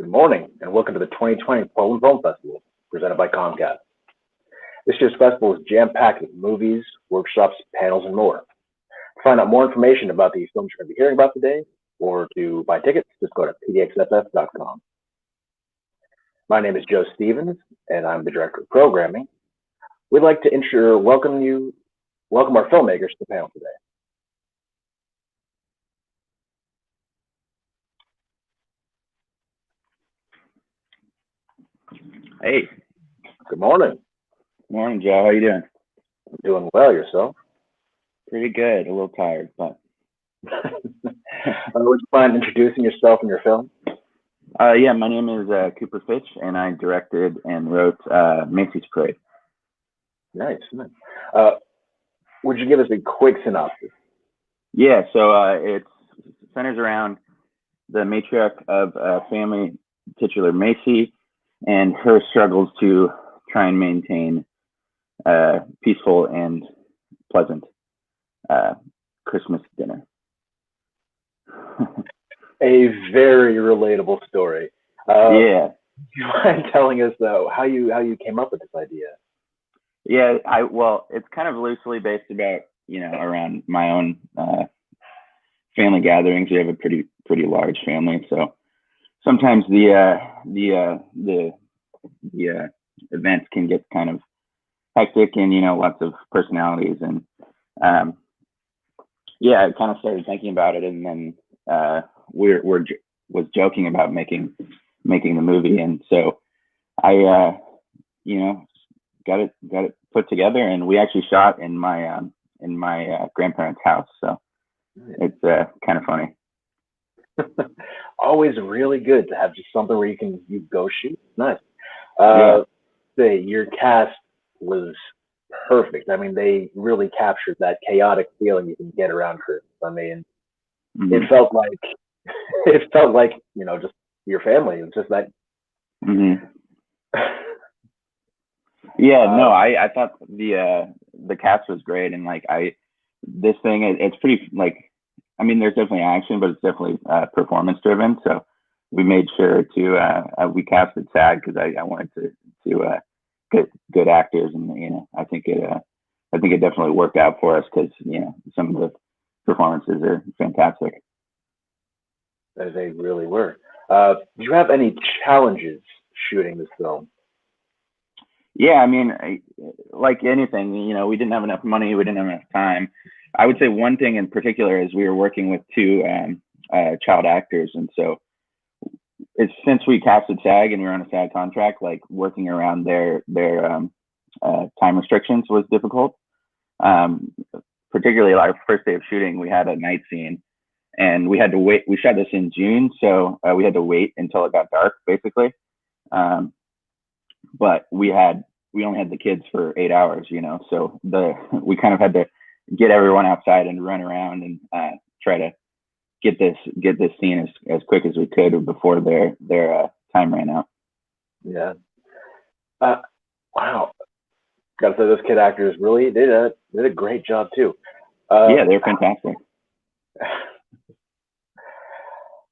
Good morning, and welcome to the 2020 Portland Film Festival, presented by Comcast. This year's festival is jam-packed with movies, workshops, panels, and more. To find out more information about the films you're going to be hearing about today, or to buy tickets, just go to pdxff.com. My name is Joe Stevens, and I'm the Director of Programming. We'd like to welcome our filmmakers to the panel today. Hey. Good morning. Morning, Joe. How you doing? Doing well. Yourself? Pretty good. A little tired, but. Would you mind introducing yourself and your film? Yeah, my name is Cooper Fitch, and I directed and wrote Macy's Parade. Nice. Would you give us a quick synopsis? Yeah, so it centers around the matriarch of a family, titular Macy, and her struggles to try and maintain peaceful and pleasant Christmas dinner. A very relatable story. Yeah. Do you mind telling us though how you came up with this idea? Yeah, well, it's kind of loosely based about around my own family gatherings. We have a pretty large family, so sometimes the events can get kind of hectic, and lots of personalities, and yeah, I kind of started thinking about it, and then was joking about making the movie, and so I got it put together, and we actually shot in my grandparents' house, so it's kind of funny. Always really good to have just something where you go shoot. Nice. Your cast was perfect. I mean, they really captured that chaotic feeling you can get around Christmas. I mean, it felt like just your family. It was just that. Yeah, no, I thought the cast was great, and this thing, it's pretty there's definitely action, but it's definitely performance driven. So we made sure to we casted SAG because I wanted to get good actors, and I think it definitely worked out for us because some of the performances are fantastic. They really were. Do you have any challenges shooting this film? Yeah, I mean, like anything, we didn't have enough money, we didn't have enough time. I would say one thing in particular is we were working with two child actors, and so since we casted SAG and we were on a SAG contract, working around their time restrictions was difficult. Particularly our first day of shooting, we had a night scene, and we had to wait. We shot this in June, so we had to wait until it got dark, basically. But we only had the kids for 8 hours, so we kind of had to get everyone outside and run around and try to get this scene as quick as we could before their time ran out. Yeah. Wow. Gotta say, those kid actors really did a great job too. Yeah, they're fantastic.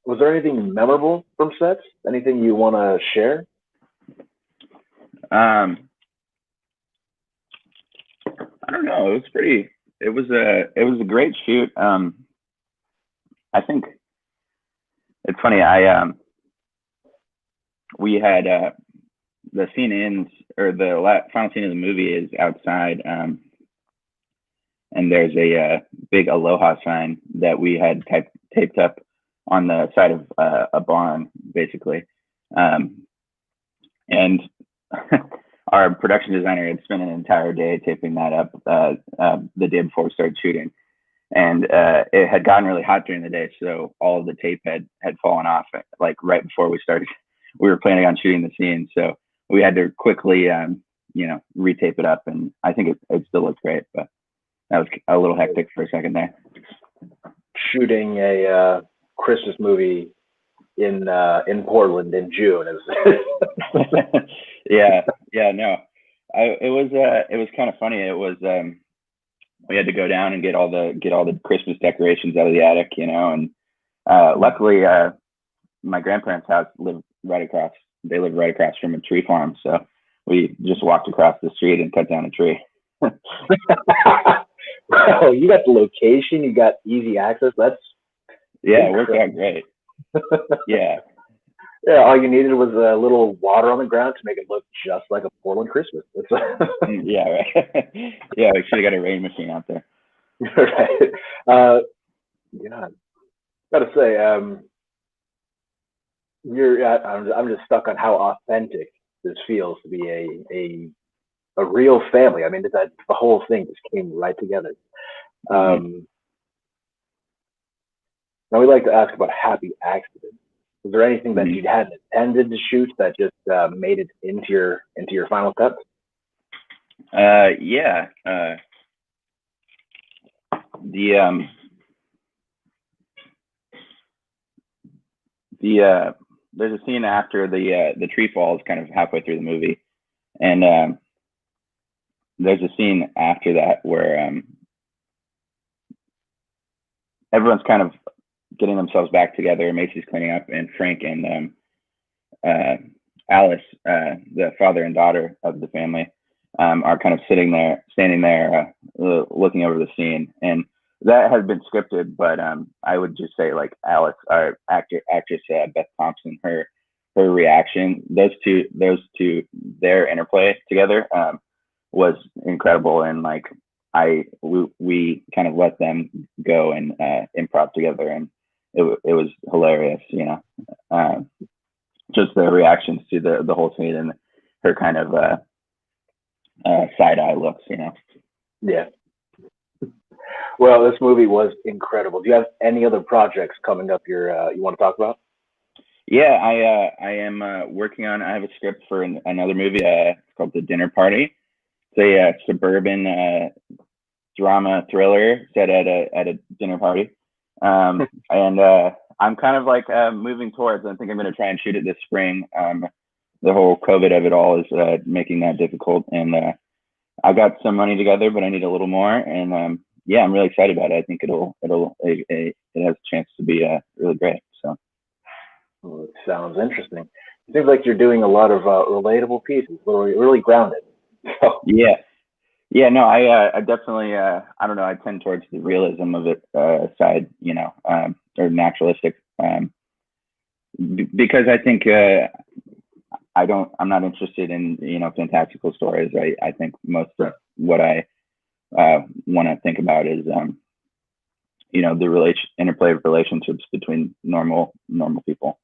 Was there anything memorable from sets? Anything you want to share? I don't know. It was a great shoot. I think it's funny. We had the scene ends, or the final scene of the movie is outside, and there's a big Aloha sign that we had taped up on the side of a barn, basically, and our production designer had spent an entire day taping that up the day before we started shooting. And it had gotten really hot during the day, so all of the tape had fallen off, right before we started. We were planning on shooting the scene, so we had to quickly, retape it up, and I think it still looks great, but that was a little hectic for a second there. Shooting a Christmas movie in Portland in June. Yeah, no, it was kind of funny. It was we had to go down and get all the Christmas decorations out of the attic, and luckily my grandparents' house lived right across. They live right across from a tree farm, so we just walked across the street and cut down a tree. Well, you got the location, you got easy access. That's yeah, it worked out great. Yeah. Yeah, all you needed was a little water on the ground to make it look just like a Portland Christmas. Yeah, right. Yeah, we should have got a rain machine out there. Right. Yeah, gotta say, I'm just stuck on how authentic this feels to be a real family. I mean, that the whole thing just came right together. Now we like to ask about happy accidents. Was there anything that you hadn't intended to shoot that just made it into your final cut? Yeah. There's a scene after the tree falls, kind of halfway through the movie, and there's a scene after that where everyone's kind of getting themselves back together. Macy's cleaning up, and Frank and Alice, the father and daughter of the family, are kind of standing there, looking over the scene. And that has been scripted, but I would just say, like, Alice, our actress Beth Thompson, her reaction, those two, their interplay together was incredible. And like we kind of let them go and improv together, and it was hilarious, you know. Just their reactions to the whole scene and her kind of side eye looks, you know. Yeah. Well, this movie was incredible. Do you have any other projects coming up you want to talk about? Yeah, I am working on. I have a script for another movie. It's called The Dinner Party. It's a suburban drama thriller set at a dinner party, and I'm kind of like moving towards. I think I'm going to try and shoot it this spring. The whole COVID of it all is making that difficult, and I got some money together, but I need a little more. And yeah, I'm really excited about it. I think it has a chance to be really great. So. Well, it sounds interesting. It seems like you're doing a lot of relatable pieces, really grounded. So. Yeah. No, I definitely. I don't know. I tend towards the realism of it side, you know, or naturalistic, because I think I'm not interested in, you know, fantastical stories. I think most of what I want to think about is, you know, the interplay of relationships between normal people.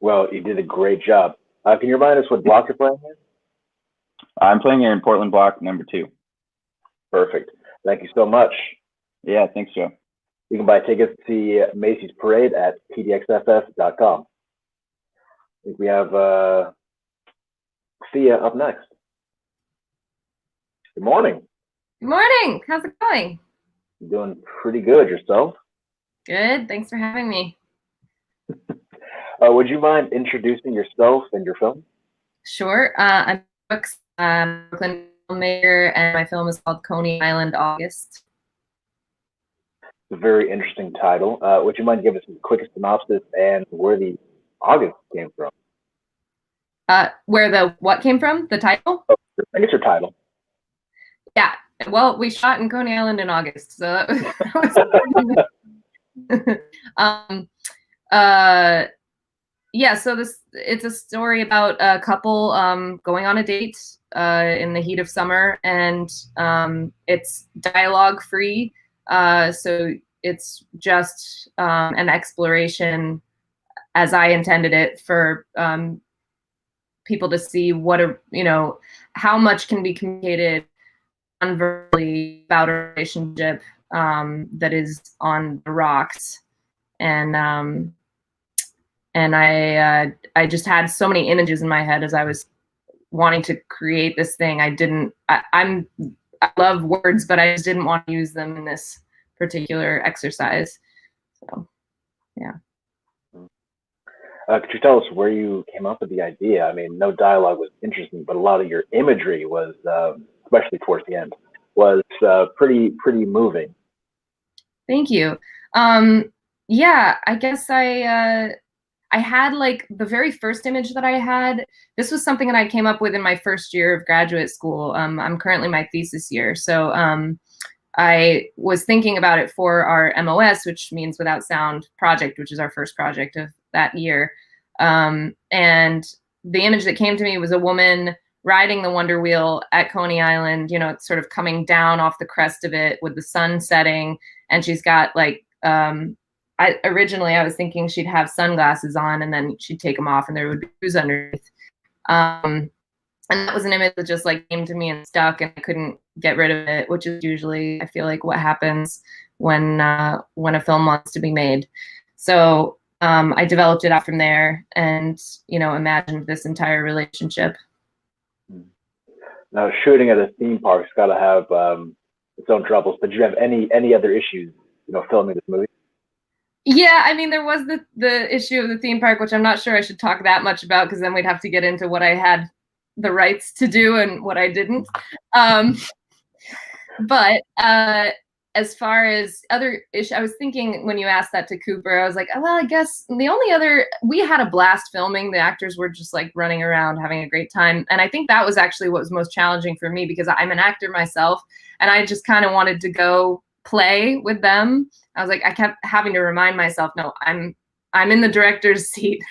Well, you did a great job. Can you remind us what block you're playing here? I'm playing in Portland block number 2. Perfect. Thank you so much. Yeah, thanks, Joe. You can buy tickets to see Macy's Parade at pdxff.com. I think we have Thea up next. Good morning. Good morning. How's it going? Doing pretty good. Yourself? Good. Thanks for having me. Would you mind introducing yourself and your film? Sure. I'm Brooks, Brooklyn filmmaker, and my film is called Coney Island August. It's a very interesting title. Would you mind giving us a quick synopsis and where the August came from? Where the what came from? The title? Oh, I guess your title. Yeah. Well, we shot in Coney Island in August, so that was yeah, so it's a story about a couple going on a date in the heat of summer, and it's dialogue free, so it's just an exploration as I intended it for people to see how much can be communicated non-verbally about a relationship that is on the rocks. And I just had so many images in my head as I was wanting to create this thing. I love words, but I just didn't want to use them in this particular exercise. So, yeah. Could you tell us where you came up with the idea? I mean, no dialogue was interesting, but a lot of your imagery was, especially towards the end, was pretty moving. Thank you. Yeah, I guess I I had like the very first image that I had. This was something that I came up with in my first year of graduate school. I'm currently my thesis year, so I was thinking about it for our MOS, which means Without Sound project, which is our first project of that year. And the image that came to me was a woman riding the Wonder Wheel at Coney Island, you know, it's sort of coming down off the crest of it with the sun setting. And she's got like, originally I was thinking she'd have sunglasses on and then she'd take them off and there would be shoes underneath. And that was an image that just like came to me and stuck and I couldn't get rid of it, which is usually, I feel like, what happens when a film wants to be made. So I developed it out from there and, you know, imagined this entire relationship. Now, shooting at a theme park's got to have its own troubles. But did you have any other issues, you know, filming this movie? Yeah, I mean, there was the issue of the theme park, which I'm not sure I should talk that much about because then we'd have to get into what I had the rights to do and what I didn't. But as far as other issues, I was thinking when you asked that to Cooper, I was like, oh, well, I guess the only other, we had a blast filming. The actors were just like running around having a great time. And I think that was actually what was most challenging for me because I'm an actor myself and I just kind of wanted to go play with them. I was like, I kept having to remind myself, no, I'm in the director's seat.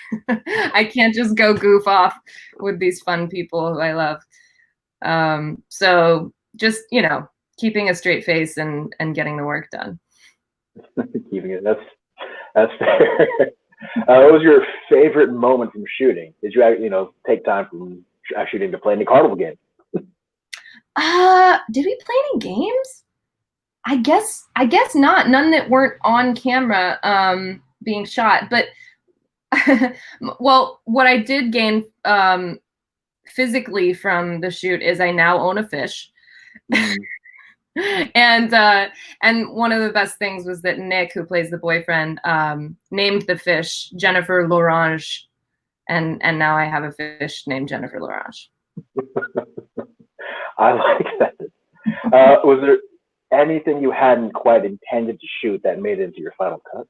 I can't just go goof off with these fun people who I love. So just, you know, keeping a straight face and getting the work done. Keeping it, that's fair. What was your favorite moment from shooting? Did you, you know, take time from shooting to play any carnival games? Did we play any games? I guess not. None that weren't on camera being shot. But well, what I did gain physically from the shoot is I now own a fish. And one of the best things was that Nick, who plays the boyfriend, named the fish Jennifer L'Orange, and now I have a fish named Jennifer L'Orange. I like that. Was there anything you hadn't quite intended to shoot that made it into your final cut?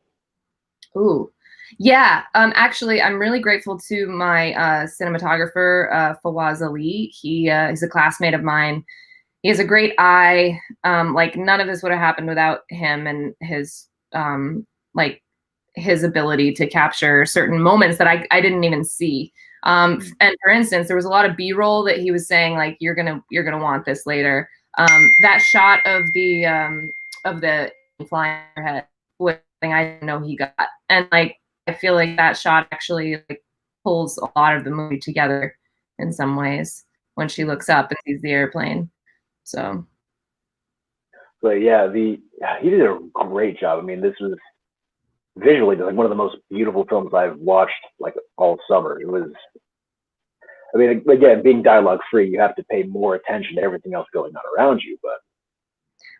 Ooh, yeah. Actually, I'm really grateful to my cinematographer, Fawaz Ali. He's a classmate of mine. He has a great eye. Like none of this would have happened without him and his his ability to capture certain moments that I didn't even see. And for instance, there was a lot of B-roll that he was saying like you're gonna want this later. That shot of the flying overhead was something I didn't know he got, and like I feel like that shot actually like pulls a lot of the movie together in some ways when she looks up and sees the airplane. So, but yeah, he did a great job. I mean, this was visually like one of the most beautiful films I've watched like all summer. It was, I mean, again, being dialogue free, you have to pay more attention to everything else going on around you. But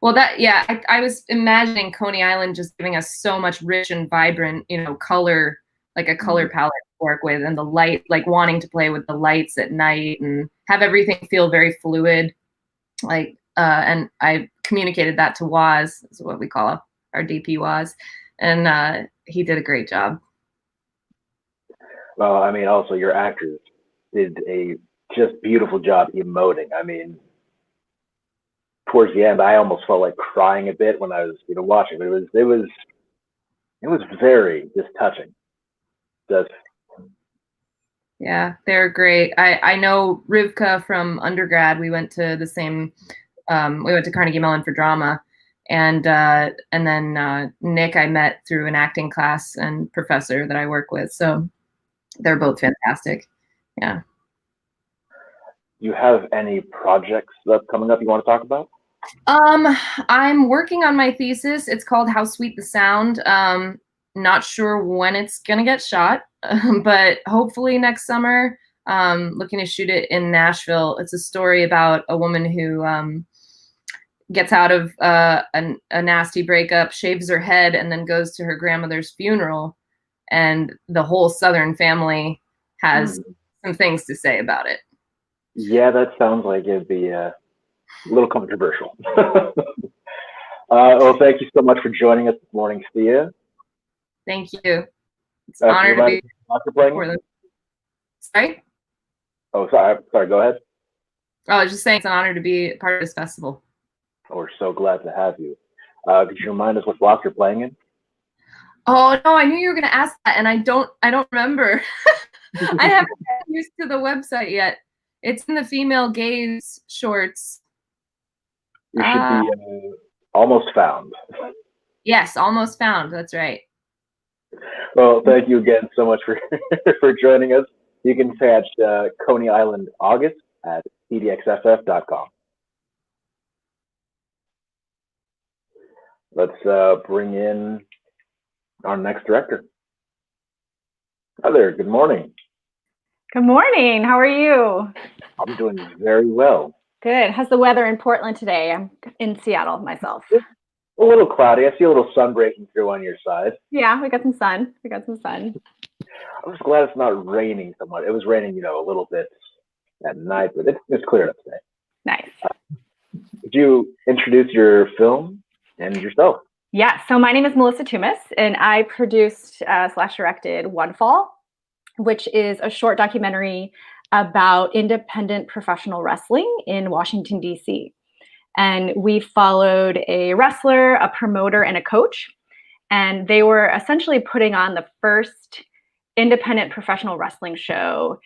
well, I was imagining Coney Island just giving us so much rich and vibrant, you know, color, like a color palette to work with, and the light, like wanting to play with the lights at night and have everything feel very fluid. Like, and I communicated that to Waz, is what we call our DP Waz, and he did a great job. Well, I mean, also your actors did a just beautiful job emoting. I mean, towards the end, I almost felt like crying a bit when I was, you know, watching. But it was very just touching. Just. Yeah, they're great. I know Rivka from undergrad. We went to the same. We went to Carnegie Mellon for drama, and then Nick I met through an acting class and professor that I work with. So they're both fantastic. Yeah. Do you have any projects that coming up you want to talk about? I'm working on my thesis. It's called How Sweet the Sound. Not sure when it's gonna get shot, but hopefully next summer. Looking to shoot it in Nashville. It's a story about a woman who gets out of a nasty breakup, shaves her head, and then goes to her grandmother's funeral. And the whole Southern family has some things to say about it. Yeah, that sounds like it'd be a little controversial. Well, thank you so much for joining us this morning, Thea. Thank you. It's an honor to be Oscar playing for it? them. Sorry? Oh, sorry, go ahead. Oh, I was just saying it's an honor to be part of this festival. We're so glad to have you. Could you remind us what block you're playing in? Oh no, I knew you were gonna ask that, and I don't remember. I haven't gotten used to the website yet. It's in the female gaze shorts. You should be almost found. Yes, almost found. That's right. Well, thank you again so much for for joining us. You can catch Coney Island August at pdxff.com. Let's bring in our next director. Hi there. Good morning. Good morning. How are you? I'm doing very well. Good. How's the weather in Portland today? I'm in Seattle myself. A little cloudy. I see a little sun breaking through on your side. Yeah, we got some sun. I'm just glad it's not raining so much. It was raining, a little bit at night, but it's cleared up today. Nice. Could you introduce your film and yourself? Yeah, so my name is Melissa Tumis, and I produced / directed One Fall, which is a short documentary about independent professional wrestling in Washington, D.C. And we followed a wrestler, a promoter, and a coach. And they were essentially putting on the first independent professional wrestling show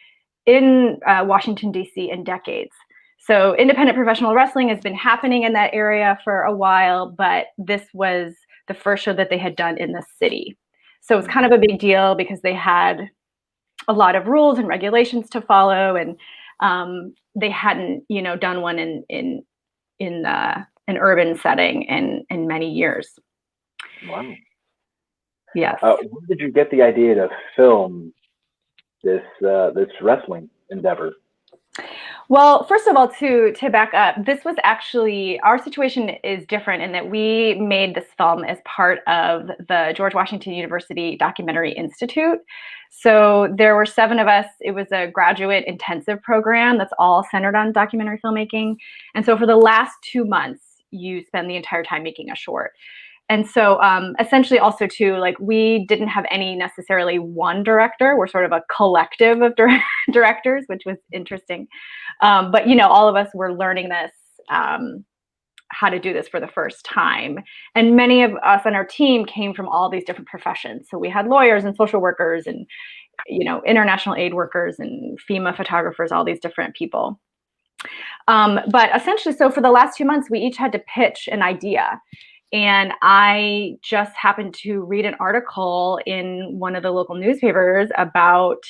in Washington, D.C. in decades. So independent professional wrestling has been happening in that area for a while, but this was the first show that they had done in the city. So it was kind of a big deal because they had a lot of rules and regulations to follow, and they hadn't, done one in an urban setting in many years. Wow. Yes. Where did you get the idea to film this wrestling endeavor? Well, first of all, to back up, this was actually, our situation is different in that we made this film as part of the George Washington University Documentary Institute. So there were 7 of us. It was a graduate intensive program that's all centered on documentary filmmaking. And so for the last 2 months, you spend the entire time making a short. And so essentially also too, like, we didn't have any necessarily one director. We're sort of a collective of directors, which was interesting. But, all of us were learning this, how to do this for the first time. And many of us on our team came from all these different professions. So we had lawyers and social workers and, international aid workers and FEMA photographers, all these different people. But essentially, so for the last 2 months, we each had to pitch an idea. And I just happened to read an article in one of the local newspapers about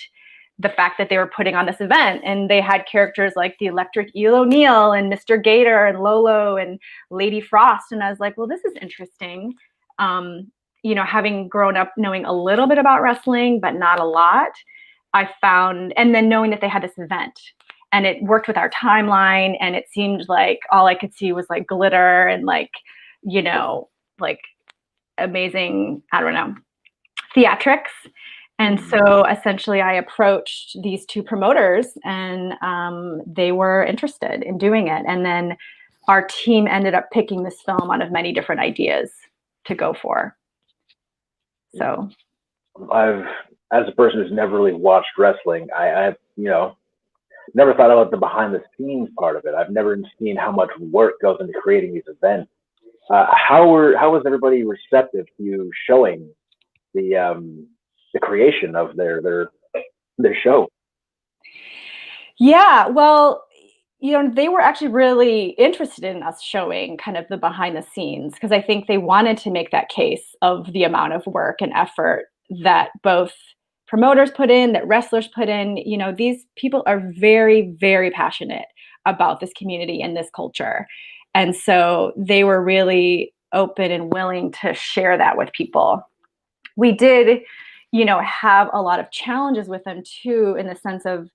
the fact that they were putting on this event, and they had characters like the Electric Eel O'Neill and Mr. Gator and Lolo and Lady Frost. And I was like, well, this is interesting. Having grown up knowing a little bit about wrestling, but not a lot, I found, and then knowing that they had this event and it worked with our timeline, and it seemed like all I could see was like glitter and like amazing, I don't know, theatrics. And so essentially I approached these 2 promoters, and they were interested in doing it. And then our team ended up picking this film out of many different ideas to go for. So as a person who's never really watched wrestling, I've never thought about the behind the scenes part of it. I've never seen how much work goes into creating these events. How was everybody receptive to you showing the creation of their show? Yeah, well, they were actually really interested in us showing kind of the behind the scenes, because I think they wanted to make that case of the amount of work and effort that both promoters put in, that wrestlers put in. These people are very, very passionate about this community and this culture. And so they were really open and willing to share that with people. We did, have a lot of challenges with them too, in the sense of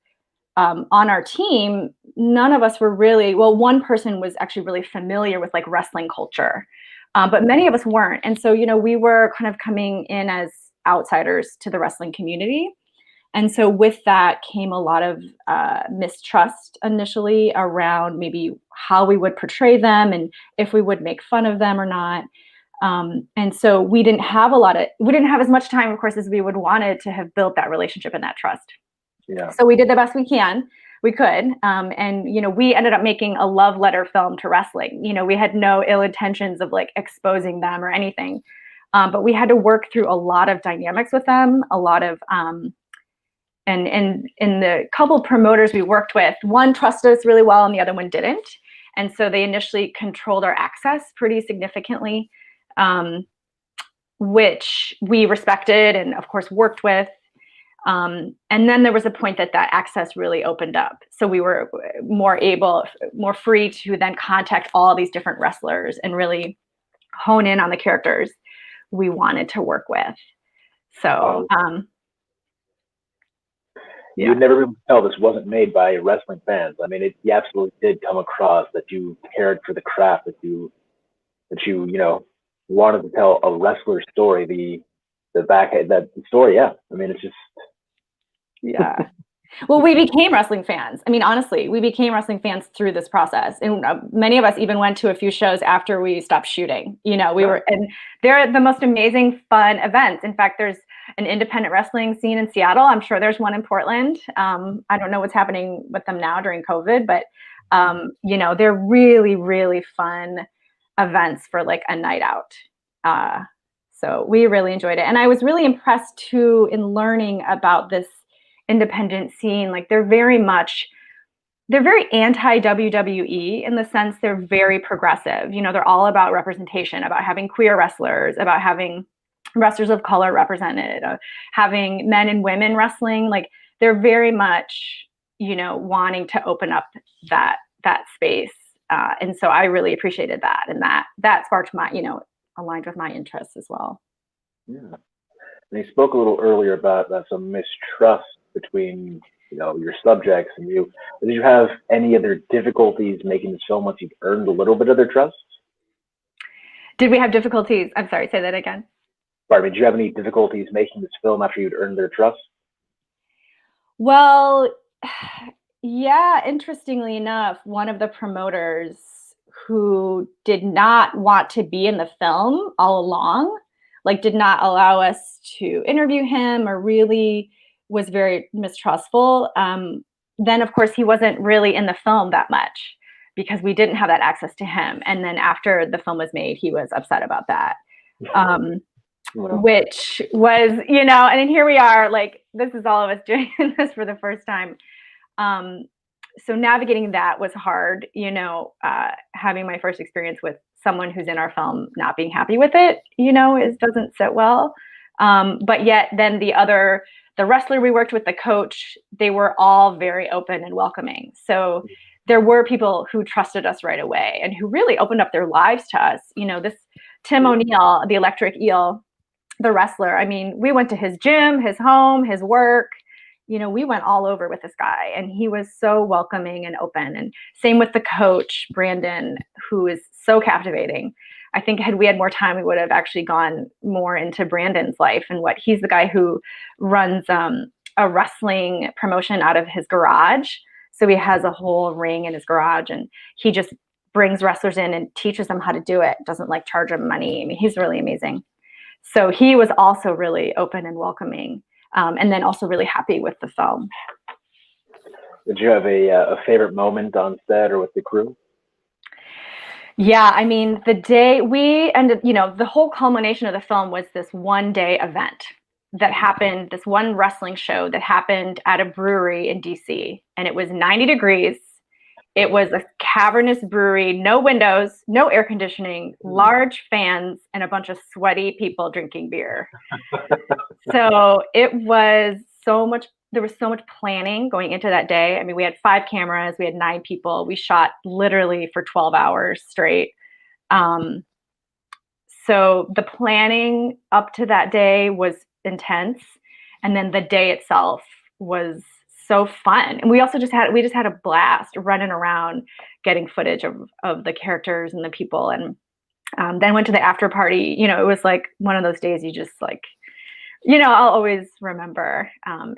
on our team, none of us were really, well, one person was actually really familiar with like wrestling culture, but many of us weren't. And so, we were kind of coming in as outsiders to the wrestling community. And so with that came a lot of mistrust initially around maybe how we would portray them and if we would make fun of them or not. And so we didn't have as much time, of course, as we would wanted to have built that relationship and that trust. Yeah. So we did the best we could. And, we ended up making a love letter film to wrestling. We had no ill intentions of like exposing them or anything. But we had to work through a lot of dynamics with them, a lot of, and in the couple promoters we worked with, one trusted us really well and the other one didn't. And so they initially controlled our access pretty significantly, which we respected and of course worked with. And then there was a point that access really opened up. So we were more free to then contact all these different wrestlers and really hone in on the characters we wanted to work with. So, yeah. You'd never be able to tell this wasn't made by wrestling fans. I mean, you absolutely did come across that you cared for the craft, that you wanted to tell a wrestler story, that story. Yeah. I mean, it's just, yeah. Well, we became wrestling fans. I mean, honestly, we became wrestling fans through this process. And many of us even went to a few shows after we stopped shooting. And they're the most amazing, fun events. In fact, there's an independent wrestling scene in Seattle. I'm sure there's one in Portland. I don't know what's happening with them now during COVID, but, they're really, really fun events for like a night out. So we really enjoyed it. And I was really impressed too in learning about this independent scene. Like they're very anti-WWE in the sense they're very progressive. They're all about representation, about having queer wrestlers, about having wrestlers of color represented, having men and women wrestling. Like they're very much, wanting to open up that space. And so I really appreciated that. And that sparked my, aligned with my interests as well. Yeah. And you spoke a little earlier about some mistrust between your subjects and you. Did you have any other difficulties making this film once you'd earned a little bit of their trust? Did we have difficulties? I'm sorry, say that again. Did you have any difficulties making this film after you'd earned their trust? Well, yeah, interestingly enough, one of the promoters who did not want to be in the film all along, like did not allow us to interview him or really was very mistrustful. Then of course he wasn't really in the film that much because we didn't have that access to him. And then after the film was made, he was upset about that. Which was, and then here we are, like this is all of us doing this for the first time. So navigating that was hard, having my first experience with someone who's in our film not being happy with it, doesn't sit well. But yet then the wrestler we worked with, the coach, they were all very open and welcoming. So there were people who trusted us right away and who really opened up their lives to us. This Tim O'Neill, the Electric Eel, the wrestler, I mean, we went to his gym, his home, his work. We went all over with this guy and he was so welcoming and open. And same with the coach, Brandon, who is so captivating. I think had we had more time, we would have actually gone more into Brandon's life and he's the guy who runs a wrestling promotion out of his garage. So he has a whole ring in his garage and he just brings wrestlers in and teaches them how to do it. Doesn't like charge them money. I mean, he's really amazing. So he was also really open and welcoming. And then also really happy with the film. Did you have a favorite moment on set or with the crew? Yeah, I mean, the day we ended, the whole culmination of the film was this one-day event that happened, this one wrestling show that happened at a brewery in DC. And it was 90 degrees. It was a cavernous brewery, no windows, no air conditioning, large fans, and a bunch of sweaty people drinking beer. So it was there was so much planning going into that day. I mean, we had 5 cameras, we had 9 people. We shot literally for 12 hours straight. So the planning up to that day was intense. And then the day itself was so fun. And we also just had a blast running around getting footage of the characters and the people. And then went to the after party. It was like one of those days you just like, I'll always remember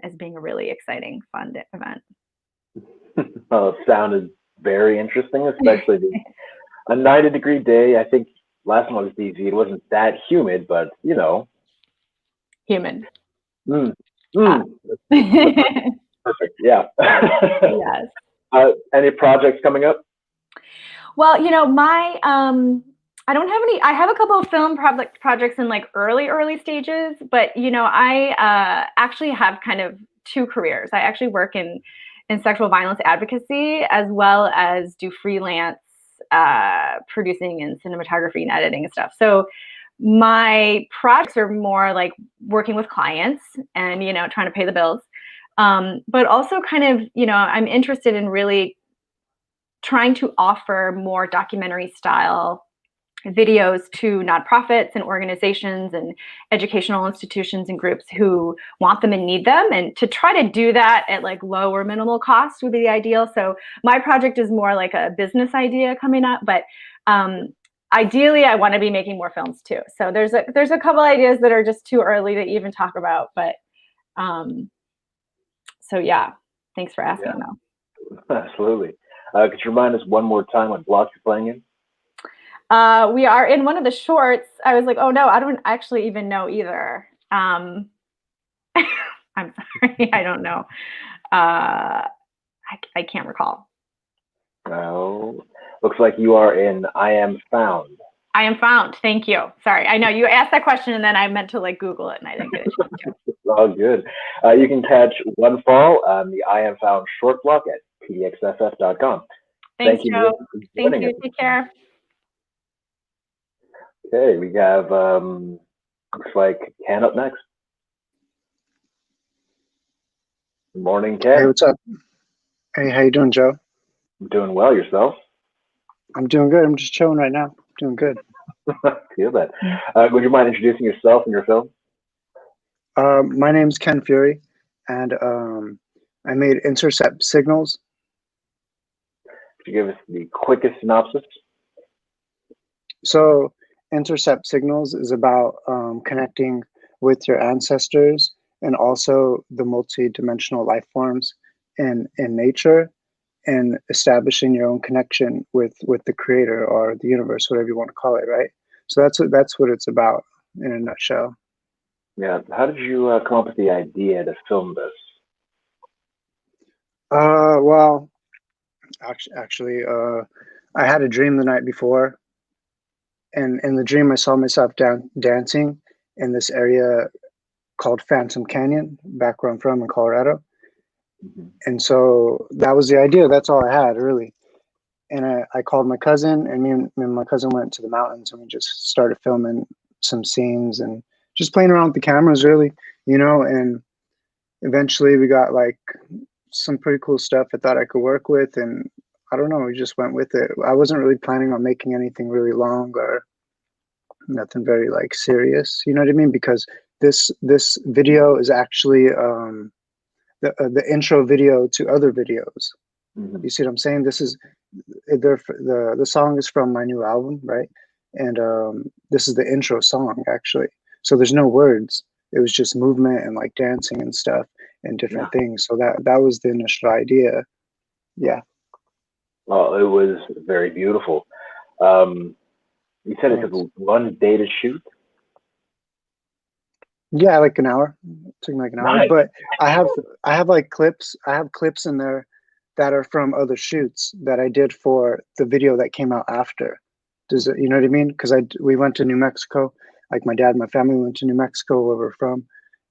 as being a really exciting, fun event. Well, it sounded very interesting, especially a 90-degree day. I think last time I was DC, it wasn't that humid, but you know. Humid. Mm. Yes. Perfect. Yeah. Any projects coming up? Well, my I don't have any. I have a couple of film projects in like early stages, but I actually have kind of two careers. I actually work in sexual violence advocacy as well as do freelance producing and cinematography and editing and stuff. So my projects are more like working with clients and trying to pay the bills, but also kind of I'm interested in really trying to offer more documentary style videos to nonprofits and organizations and educational institutions and groups who want them and need them, and to try to do that at like low or minimal cost would be the ideal. So my project is more like a business idea coming up, but ideally I want to be making more films too. So there's a couple ideas that are just too early to even talk about, but so yeah, thanks for asking though. Absolutely. Could you remind us one more time what block you're playing in? We are in one of the shorts. I was like, oh no, I don't actually even know either. I'm sorry, I don't know. I can't recall. No. Looks like you are in I Am Found. I Am Found. Thank you. Sorry, I know you asked that question and then I meant to like Google it and I didn't get a chance to. It's all good. You can catch One Fall on the I Am Found short block at pdxff.com. Thank you. Thank you. Take care. Okay, we have looks like Ken up next. Good morning, Ken. Hey, what's up? Hey, how you doing, Joe? I'm doing well. Yourself? I'm doing good. I'm just chilling right now. Doing good. Feel that. Would you mind introducing yourself and your film? My name's Ken Fury, and I made Intercept Signals. Could you give us the quickest synopsis? So, Intercept Signals is about connecting with your ancestors and also the multi-dimensional life forms in nature, and establishing your own connection with the creator or the universe, whatever you want to call it, right? So that's what it's about in a nutshell. Yeah. How did you come up with the idea to film this? Well, actually, I had a dream the night before, and in the dream I saw myself dancing in this area called Phantom Canyon, back where I'm from in Colorado. Mm-hmm. And so that was the idea. That's all I had, really. And I called my cousin, and me and my cousin went to the mountains, and we just started filming some scenes and just playing around with the cameras, really, and eventually we got like some pretty cool stuff I thought I could work with, and I don't know, we just went with it. I wasn't really planning on making anything really long or nothing very like serious, you know what I mean? Because this video is actually the intro video to other videos. Mm-hmm. You see what I'm saying? This is the song is from my new album, right? And this is the intro song actually. So there's no words. It was just movement and like dancing and stuff and different things. So that was the initial idea. Yeah. Well, it was very beautiful. You said it took 1 day to shoot? Yeah, like an hour. It took me like an hour. Nice. But I have like clips. I have clips in there that are from other shoots that I did for the video that came out after. Does it, you know what I mean? Because we went to New Mexico. Like my dad and my family went to New Mexico, where we're from,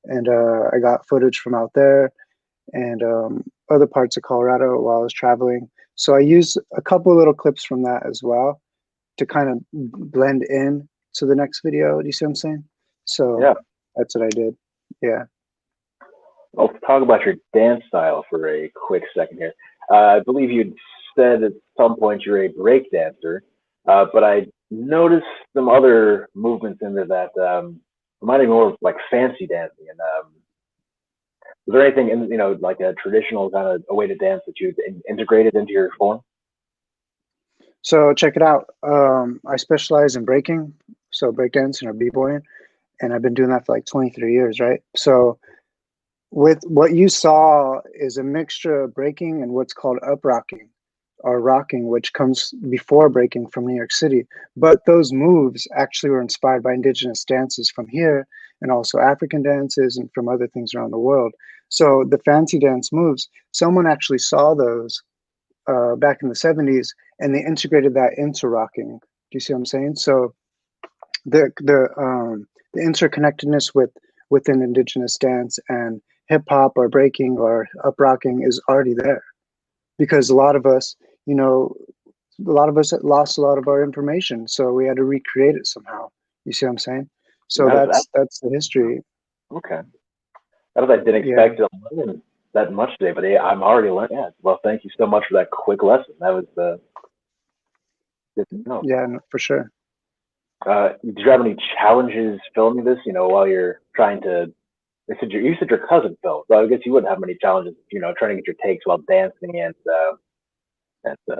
and I got footage from out there and other parts of Colorado while I was traveling. So I used a couple little clips from that as well to kind of blend in to the next video. Do you see what I'm saying? So yeah, that's what I did. Yeah. Let's talk about your dance style for a quick second here. I believe you said at some point you're a break dancer, but I noticed some other movements in there that reminded me more of like fancy dancing. And was there anything in, like a traditional kind of a way to dance that you integrated into your form? So check it out. I specialize in breaking, so breakdancing or b-boying, and I've been doing that for like 23 years, right? So with what you saw is a mixture of breaking and what's called up rocking. or rocking, which comes before breaking from New York City. But those moves actually were inspired by indigenous dances from here and also African dances and from other things around the world. So the fancy dance moves, someone actually saw those back in the 70s and they integrated that into rocking. Do you see what I'm saying? So the interconnectedness within indigenous dance and hip hop or breaking or up rocking is already there, because a lot of us, you know, lost a lot of our information, so we had to recreate it somehow. You see what I'm saying? So that's the history. Okay. That was, I didn't expect to learn that much today, but I'm already learning. Yeah. Well, thank you so much for that quick lesson. That was good to know. Yeah, no, for sure. Did you have any challenges filming this? You know, while you're trying to, you said your cousin filmed, so I guess you wouldn't have many challenges. You know, trying to get your takes while dancing and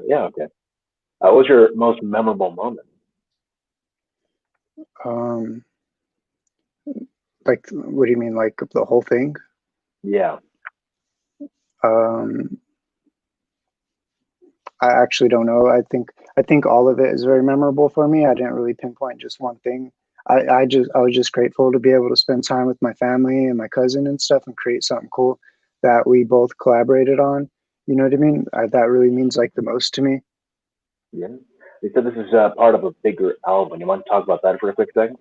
yeah, okay. What was your most memorable moment? Like, what do you mean, like the whole thing? Yeah. I actually don't know. I think all of it is very memorable for me. I didn't really pinpoint just one thing. I was just grateful to be able to spend time with my family and my cousin and stuff and create something cool that we both collaborated on. You know what I mean? That really means like the most to me. Yeah. You said this is part of a bigger album. You want to talk about that for a quick second?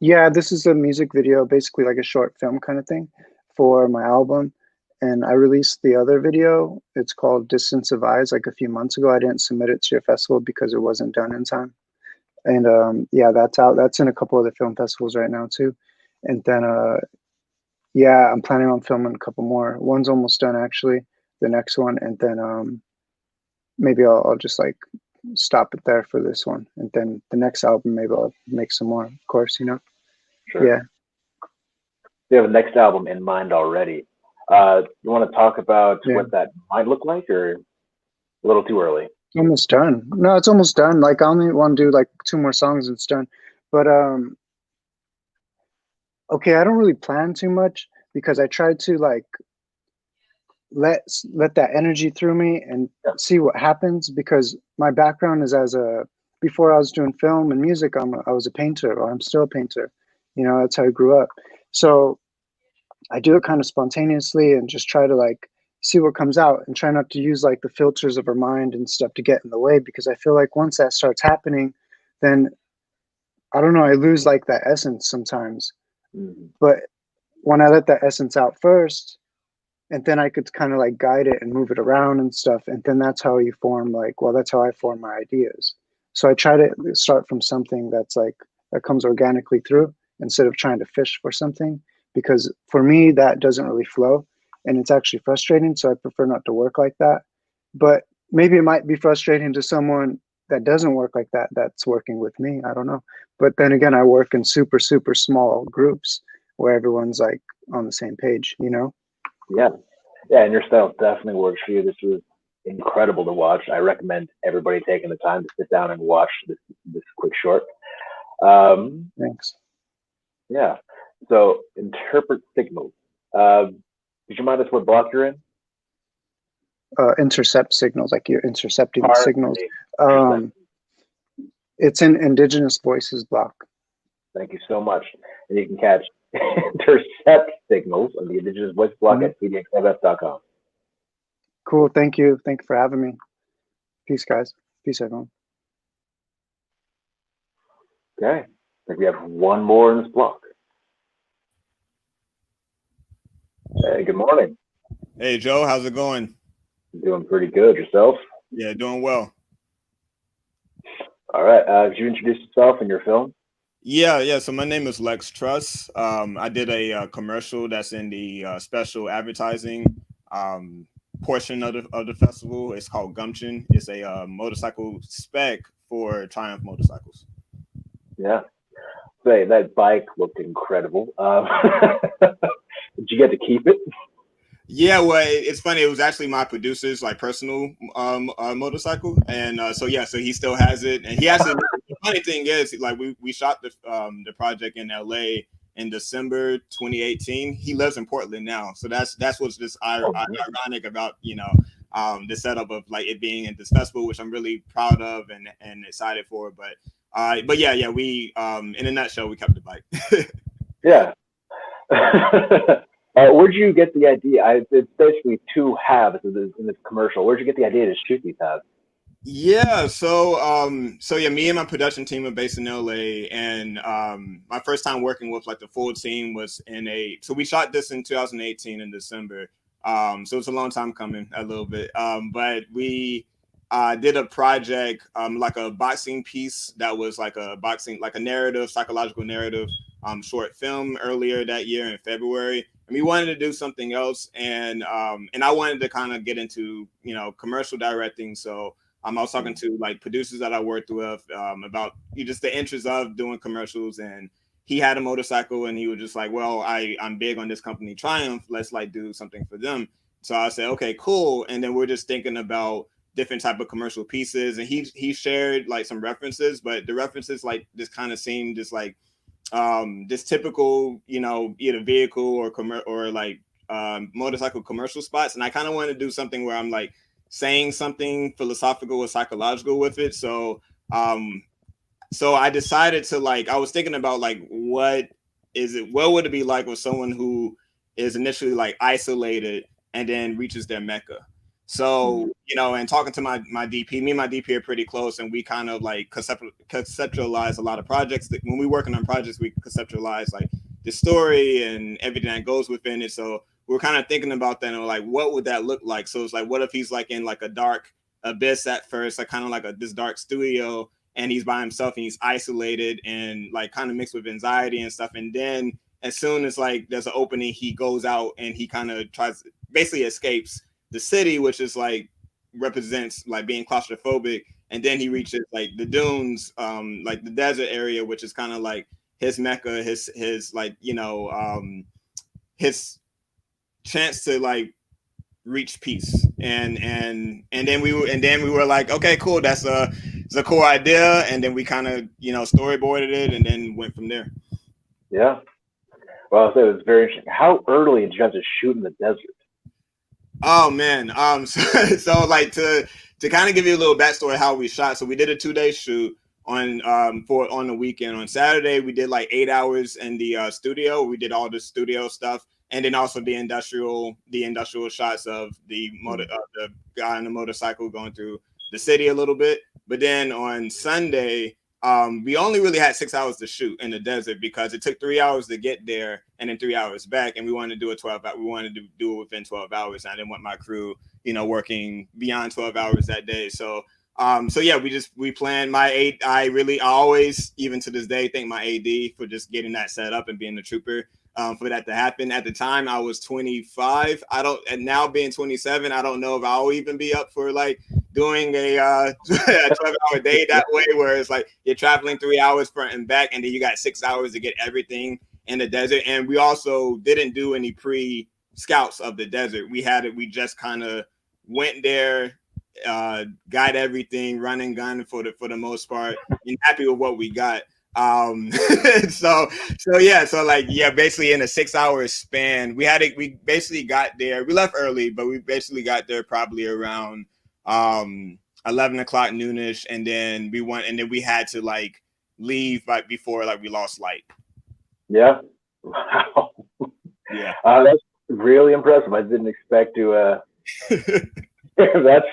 Yeah, this is a music video, basically like a short film kind of thing for my album. And I released the other video. It's called Distance of Eyes, like a few months ago. I didn't submit it to your festival because it wasn't done in time. And yeah, that's out. That's in a couple of the film festivals right now too. And then yeah, I'm planning on filming a couple more. One's almost done actually, the next one, and then maybe I'll just like stop it there for this one, and then the next album maybe I'll make some more, of course, you know. Sure. Yeah. You have a next album in mind already. You want to talk about what that might look like, or a little too early? Almost done. No, it's almost done. Like I only want to do like 2 more songs and it's done. But okay, I don't really plan too much because I try to like let that energy through me and see what happens, because my background is before I was doing film and music, I was a painter, or I'm still a painter. You know, that's how I grew up. So I do it kind of spontaneously and just try to like see what comes out and try not to use like the filters of our mind and stuff to get in the way, because I feel like once that starts happening, then I don't know, I lose like that essence sometimes. Mm-hmm. But when I let that essence out first, and then I could kind of like guide it and move it around and stuff, and then that's how you form that's how I form my ideas. So I try to start from something that's like that comes organically through, instead of trying to fish for something, because for me that doesn't really flow and it's actually frustrating. So I prefer not to work like that. But maybe it might be frustrating to someone that doesn't work like that, that's working with me. I don't know. But then again, I work in super, super small groups where everyone's like on the same page, you know? Yeah. Yeah, and your style definitely works for you. This was incredible to watch. I recommend everybody taking the time to sit down and watch this quick short. Thanks. Yeah. So interpret signals. Did you mind us what block you're in? Intercept signals, like you're intercepting the signals. It's in Indigenous Voices block. Thank you so much. And you can catch intercept signals on the Indigenous Voice block at pdxmf.com. Cool. Thank you. Thank you for having me. Peace, guys. Peace, everyone. Okay. I think we have one more in this block. Hey, good morning. Hey, Joe. How's it going? Doing pretty good. Yourself? Yeah, doing well. All right. Could you introduce yourself and your film? Yeah. So my name is Lex Truss. I did a commercial that's in the special advertising portion of the festival. It's called Gumption. It's a motorcycle spec for Triumph motorcycles. Yeah. Say, that bike looked incredible. Did you get to keep it? Yeah, well, it's funny. It was actually my producer's like personal motorcycle, and so he still has it. And he actually, the funny thing is, like we shot the project in LA in December 2018. He lives in Portland now, so that's what's just ironic about the setup of like it being at this festival, which I'm really proud of and excited for. But yeah, we in a nutshell, we kept the bike. Yeah. Where'd you get the idea? It's basically two halves in this commercial. Where'd you get the idea to shoot these halves? Yeah, so yeah, me and my production team are based in LA, and my first time working with like the full team was so we shot this in 2018 in December. So it's a long time coming, a little bit. But we did a project, like a boxing piece that was like a narrative, psychological narrative, short film earlier that year in February. And we wanted to do something else, and I wanted to kind of get into, commercial directing. So I was talking to like producers that I worked with about just the interest of doing commercials, and he had a motorcycle, and he was just like, well, I'm big on this company Triumph. Let's like do something for them. So I said, okay, cool. And then we're just thinking about different type of commercial pieces, and he shared like some references, but the references like just kind of seemed just like this typical, either vehicle or like motorcycle commercial spots. And I kind of want to do something where I'm like saying something philosophical or psychological with it. So I decided to I was thinking about what would it be like with someone who is initially like isolated and then reaches their Mecca. So, and talking to my DP, me and my DP are pretty close, and we kind of like conceptualize a lot of projects. When we're working on projects, we conceptualize like the story and everything that goes within it. So we're kind of thinking about that and like, what would that look like? So it's like, what if he's like in like a dark abyss at first, like kind of like this dark studio, and he's by himself and he's isolated and like kind of mixed with anxiety and stuff. And then as soon as like there's an opening, he goes out and he kind of basically escapes the city, which is like represents like being claustrophobic. And then he reaches like the dunes, like the desert area, which is kind of like his Mecca, his like, his chance to like reach peace. And then we were like, okay, cool, it's a cool idea. And then we kind of, storyboarded it and then went from there. Yeah. Well, so it was very interesting. How early did you have to shoot in the desert? Oh man. So like to kind of give you a little backstory how we shot. So we did a 2-day shoot on the weekend. On Saturday, we did like 8 hours in the studio. We did all the studio stuff, and then also the industrial shots of the guy on the motorcycle going through the city a little bit. But then on Sunday, we only really had 6 hours to shoot in the desert because it took 3 hours to get there and then 3 hours back. And we wanted to do we wanted to do it within 12 hours. And I didn't want my crew, working beyond 12 hours that day. So yeah, we planned. I always, even to this day, thank my AD for just getting that set up and being the trooper for that to happen. At the time, I was 25. And now being 27, I don't know if I'll even be up for like doing a 12-hour day that way, where it's like you're traveling 3 hours front and back, and then you got 6 hours to get everything in the desert. And we also didn't do any pre-scouts of the desert. We just kind of went there, got everything, run and gun for the most part, and happy with what we got. So basically in a 6 hour span, we basically got there. We left early, but we basically got there probably around 11 o'clock noonish, and then we had to like leave right before like we lost light. Yeah. Wow. Yeah. That's really impressive. I didn't expect to that's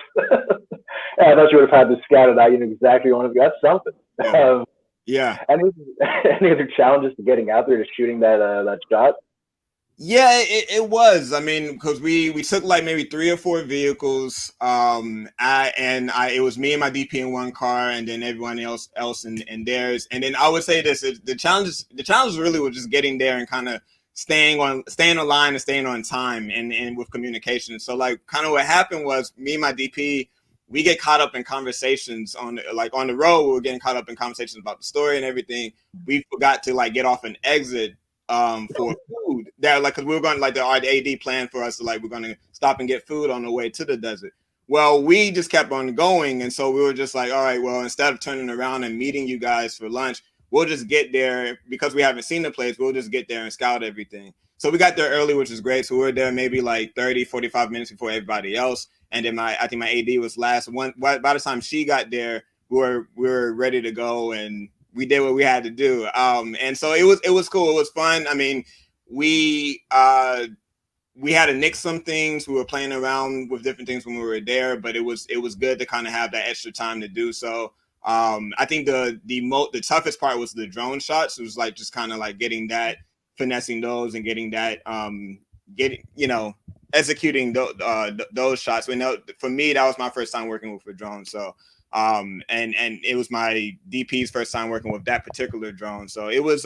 I thought you would have had this scouted out. You knew exactly what that's something. Yeah. Yeah. Any other challenges to getting out there to shooting that shot? Yeah, it was. I mean, because we took like maybe 3 or 4 vehicles. It was me and my DP in one car, and then everyone else in theirs. And then I would say this: the challenge really was just getting there and kind of staying on line and staying on time and with communication. So like, kind of what happened was me and my DP, we get caught up in conversations on the road. We were getting caught up in conversations about the story and everything. We forgot to like get off an exit for food there, like, because we were going like our AD planned for us to like, we're going to stop and get food on the way to the desert. Well, we just kept on going. And so we were just like, all right, well, instead of turning around and meeting you guys for lunch, we'll just get there because we haven't seen the place. We'll just get there and scout everything. So we got there early, which is great. So we were there maybe like 30, 45 minutes before everybody else. and then I think my AD was last. By the time she got there, we were ready to go, and we did what we had to do. And so it was cool. It was fun. I mean, we had to nix some things. We were playing around with different things when we were there, but it was good to kind of have that extra time to do so. I think the toughest part was the drone shots. It was like just kind of like getting that, finessing those, and getting that, executing those shots. We know for me that was my first time working with a drone. So and it was my DP's first time working with that particular drone. So it was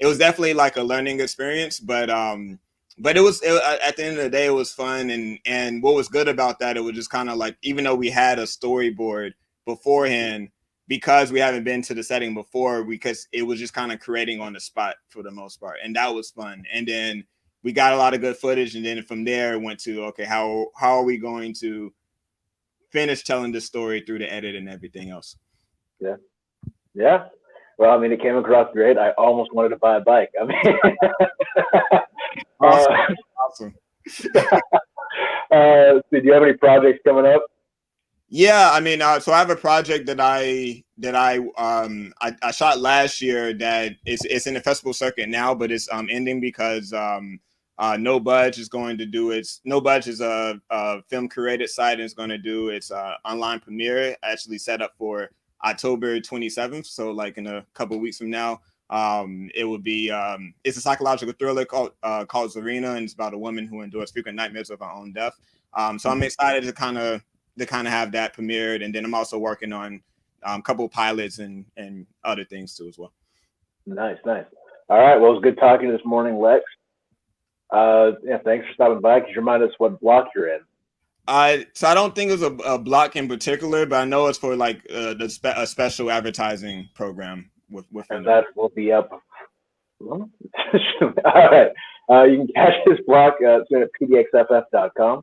definitely like a learning experience, but it was at the end of the day, it was fun. And what was good about that, it was just kind of like, even though we had a storyboard beforehand, because we haven't been to the setting before, because it was just kind of creating on the spot for the most part. And that was fun. And then we got a lot of good footage. And then from there it went to, okay, how are we going to finish telling the story through the edit and everything else? Yeah. Yeah. Well, I mean, it came across great. I almost wanted to buy a bike. I mean, awesome. So do you have any projects coming up? Yeah, I mean, so I have a project that I shot last year that it's in the festival circuit now, but it's ending because No Budge is going to do its. No Budge is a film curated site, and it's going to do its online premiere, actually set up for October 27th. So like in a couple of weeks from now, it will be. It's a psychological thriller called Zarina, and it's about a woman who endures frequent nightmares of her own death. So I'm excited to kind of have that premiered, and then I'm also working on a couple of pilots and other things too as well. Nice. All right, well, it was good talking this morning, Lex. Yeah, thanks for stopping by. Could you remind us what block you're in? So I don't think it was a block in particular, but I know it's for like a special advertising program with and that will be up. All right, you can catch this block soon at pdxff.com.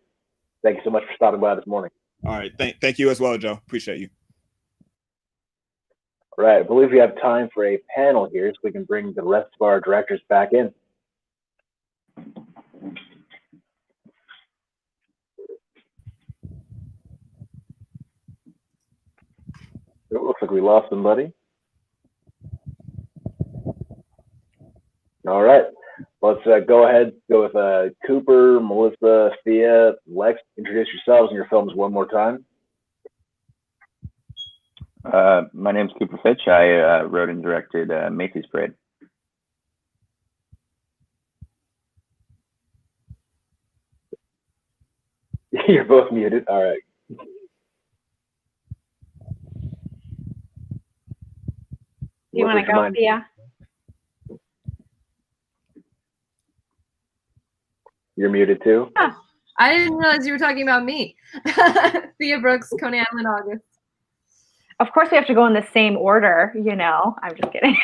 Thank you so much for stopping by this morning. All right. Thank you as well, Joe. Appreciate you. All right. I believe we have time for a panel here so we can bring the rest of our directors back in. It looks like we lost somebody. All right. Let's go ahead. Go with Cooper, Melissa, Thea, Lex. Introduce yourselves and your films one more time. My name's Cooper Fitch. I wrote and directed Macy's Parade. You're both muted. All right. You want to go, Thea? You're muted too. Yeah. I didn't realize you were talking about me. Thea Brooks, Coney Island, August. Of course, we have to go in the same order, you know. I'm just kidding.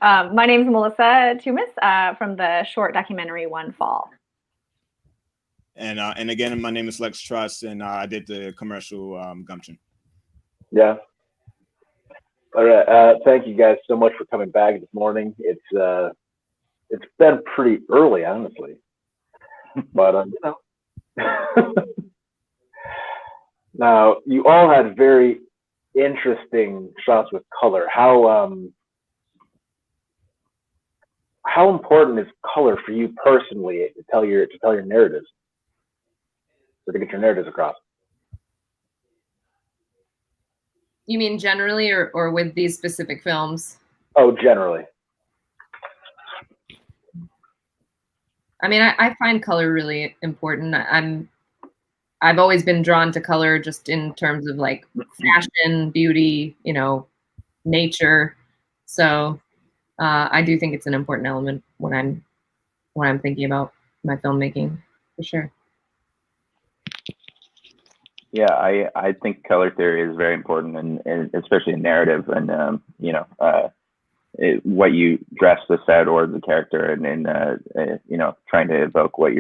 My name's Melissa Tumis from the short documentary One Fall. And again, my name is Lex Truss, and I did the commercial Gumption. Yeah. All right. Thank you guys so much for coming back this morning. It's been pretty early, honestly, but you know. Now, you all had very interesting shots with color. How important is color for you personally to tell your narratives, or to get your narratives across? You mean generally, or with these specific films? Oh, generally. I mean, I find color really important. I've always been drawn to color just in terms of like fashion, beauty, you know, nature. So I do think it's an important element when I'm thinking about my filmmaking, for sure. Yeah, I think color theory is very important, and especially in narrative, and you know, what you dress the set or the character, and you know, trying to evoke what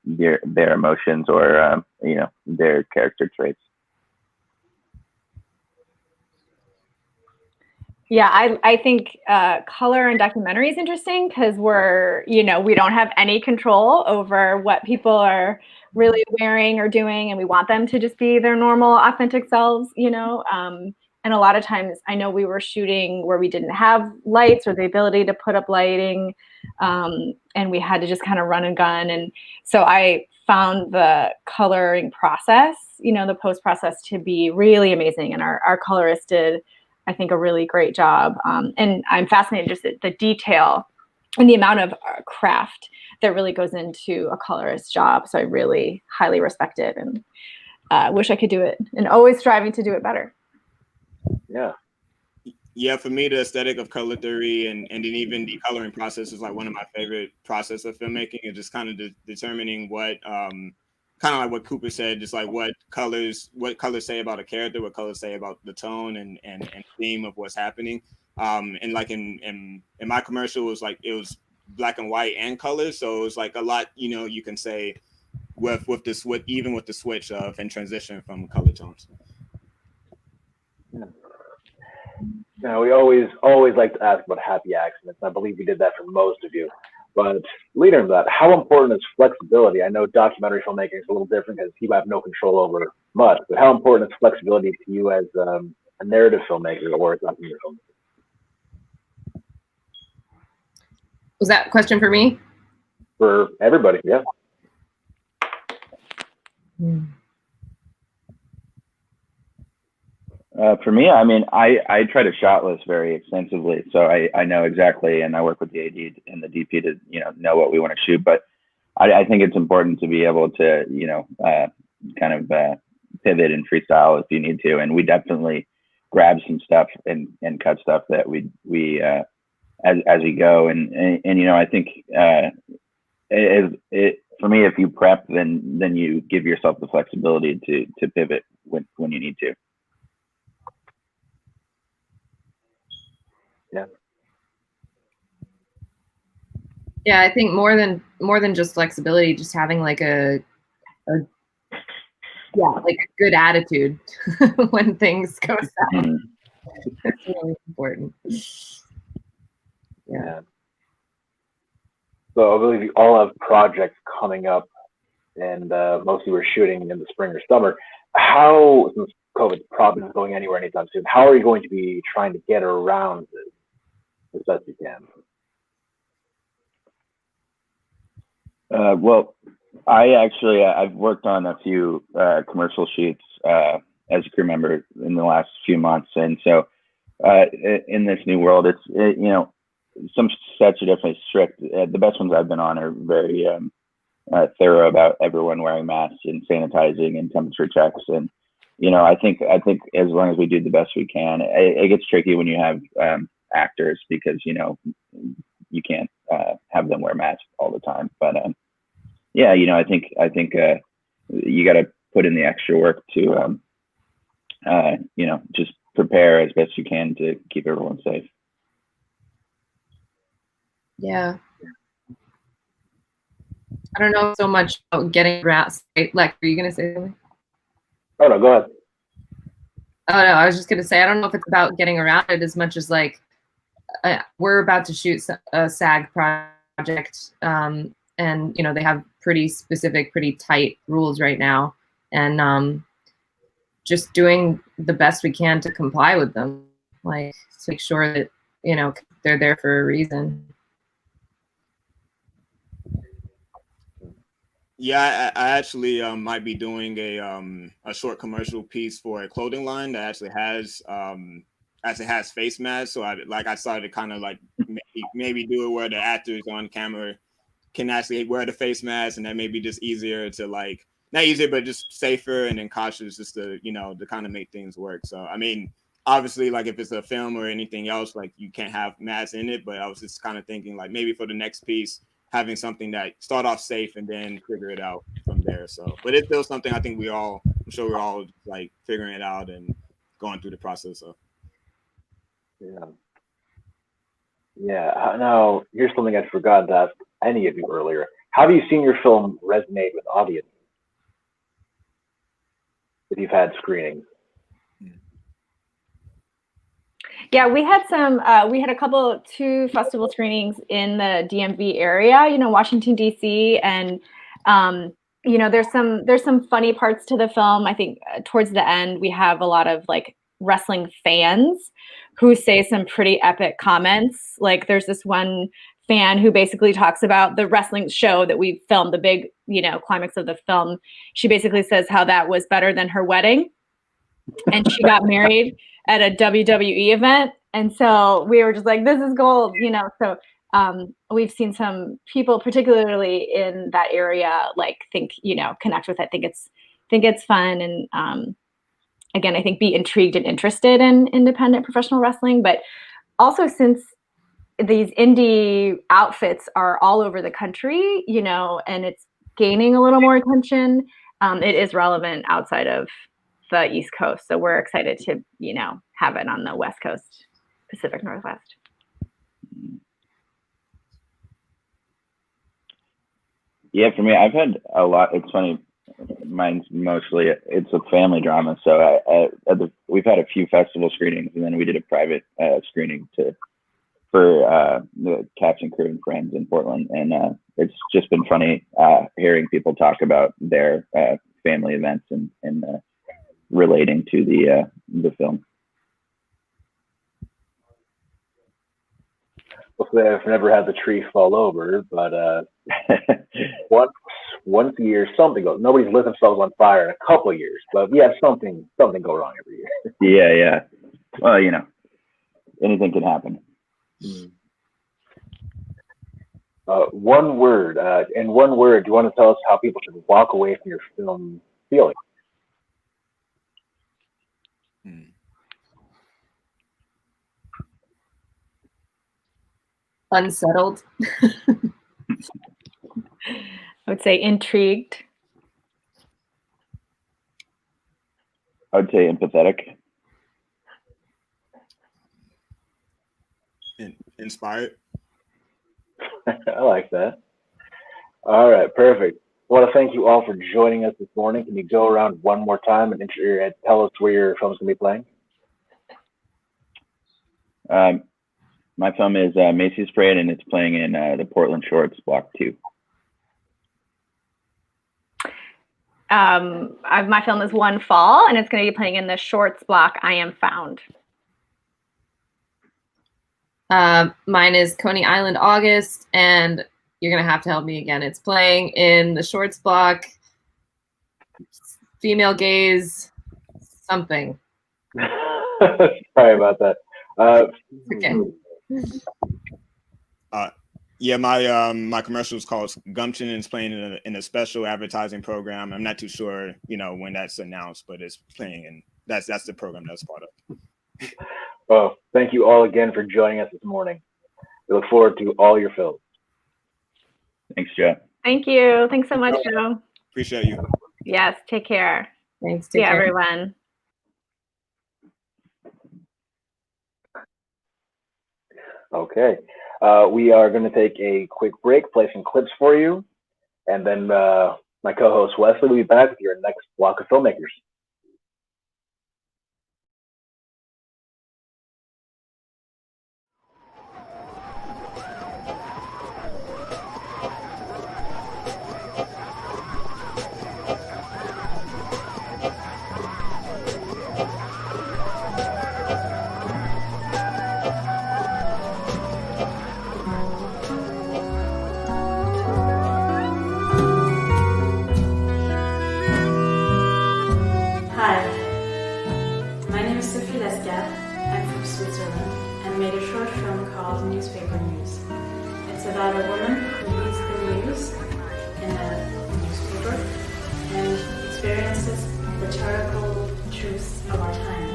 their emotions or you know, their character traits. Yeah, I think color in documentary is interesting because we don't have any control over what people are really wearing or doing, and we want them to just be their normal, authentic selves, you know. And a lot of times, I know we were shooting where we didn't have lights or the ability to put up lighting, and we had to just kind of run and gun. And so I found the coloring process, you know, the post process, to be really amazing. And our colorist did, I think, a really great job. And I'm fascinated just at the detail and the amount of craft that really goes into a colorist's job. So I really highly respect it, and wish I could do it, and always striving to do it better. Yeah, for me, the aesthetic of color theory and then even the coloring process is like one of my favorite process of filmmaking. And just kind of determining what, kind of like what Cooper said, just like what colors say about a character, what colors say about the tone and theme of what's happening. And like in my commercial, it was black and white and color, so it was like a lot, you know, you can say with the switch of and transition from color tones. Now, we always like to ask about happy accidents. I believe we did that for most of you. But leading to that, how important is flexibility? I know documentary filmmaking is a little different because you have no control over much, but how important is flexibility to you as a narrative filmmaker or a documentary filmmaker? Was that a question for me? For everybody, yeah. For me, I mean, I try to shot list very extensively, so I know exactly, and I work with the AD and the DP to know what we want to shoot. But I think it's important to be able to kind of pivot and freestyle if you need to, and we definitely grab some stuff and cut stuff that we as we go, and I think for me, if you prep, then you give yourself the flexibility to pivot when you need to. Yeah, I think more than just flexibility, just having like a good attitude when things go south. That's really important. Yeah. So I believe you all have projects coming up, and mostly we're shooting in the spring or summer. How, since COVID's probably not going anywhere anytime soon, how are you going to be trying to get around this as best you can? Well, I've worked on a few commercial shoots as a crew member in the last few months, and so in this new world, it's some sets are definitely strict. The best ones I've been on are very thorough about everyone wearing masks and sanitizing and temperature checks, and I think as long as we do the best we can, it gets tricky when you have actors because you can't have them wear masks all the time. But I think you got to put in the extra work to just prepare as best you can to keep everyone safe. Yeah. I don't know so much about getting around. Lex, are you gonna say something? Oh no, go ahead. Oh no, I was just gonna say I don't know if it's about getting around it as much as like we're about to shoot a SAG project, and they have pretty specific, pretty tight rules right now, and just doing the best we can to comply with them, like to make sure that they're there for a reason. Yeah, I actually might be doing a short commercial piece for a clothing line that actually has face masks. So I started to kind of like maybe do it where the actors on camera can actually wear the face mask, and that may be just easier to like, not easier, but just safer and then cautious, just to to kind of make things work. So I mean, obviously, like if it's a film or anything else, like you can't have masks in it. But I was just kind of thinking like maybe for the next piece, having something that start off safe and then figure it out from there. So, but it's still something I think I'm sure we're all like figuring it out and going through the process of. Yeah. Now, here's something I forgot to ask any of you earlier. How have you seen your film resonate with audiences if you've had screenings? Yeah, we had two festival screenings in the DMV area, Washington, D.C. And there's some funny parts to the film. I think towards the end we have a lot of like wrestling fans who say some pretty epic comments. Like there's this one fan who basically talks about the wrestling show that we filmed, the big, climax of the film. She basically says how that was better than her wedding. And she got married at a WWE event. And so we were just like, this is gold, So we've seen some people, particularly in that area, connect with it, think it's fun. And again, I think be intrigued and interested in independent professional wrestling. But also, since these indie outfits are all over the country, and it's gaining a little more attention, it is relevant outside of the East Coast. So we're excited to, have it on the West Coast, Pacific Northwest. Yeah, for me, I've had a lot. It's funny. Mine's mostly, it's a family drama. So we've had a few festival screenings, and then we did a private screening for the cast and crew and friends in Portland. And it's just been funny hearing people talk about their family events and relating to the film. Hopefully I've never had the tree fall over, but once a year something goes. Nobody's lit themselves on fire in a couple of years, but we have something go wrong every year. Yeah. Well, anything can happen. One word, in one word, do you want to tell us how people should walk away from your film feeling? Unsettled. I would say intrigued. I would say empathetic. Inspired. I like that. All right, perfect. I want to thank you all for joining us this morning. Can you go around one more time and tell us where your film's going to be playing? My film is Macy's Parade, and it's playing in the Portland Shorts, Block 2. My film is One Fall, and it's going to be playing in the Shorts block, I Am Found. Mine is Coney Island, August, and you're going to have to help me again. It's playing in the Shorts block, female gaze, something. Sorry about that. Okay. Yeah, my commercial is called Gumption, and it's playing in a special advertising program. I'm not too sure, when that's announced, but it's playing, and that's the program that's part of. Well, thank you all again for joining us this morning. We look forward to all your films. Thanks, Joe. Thank you. Thanks so much, Joe. Appreciate you. Yes, take care. Thanks. See everyone. Okay. We are going to take a quick break, play some clips for you, and then my co-host Wesley will be back with your next block of filmmakers. About a woman who reads the news in a newspaper and experiences the terrible truths of our time.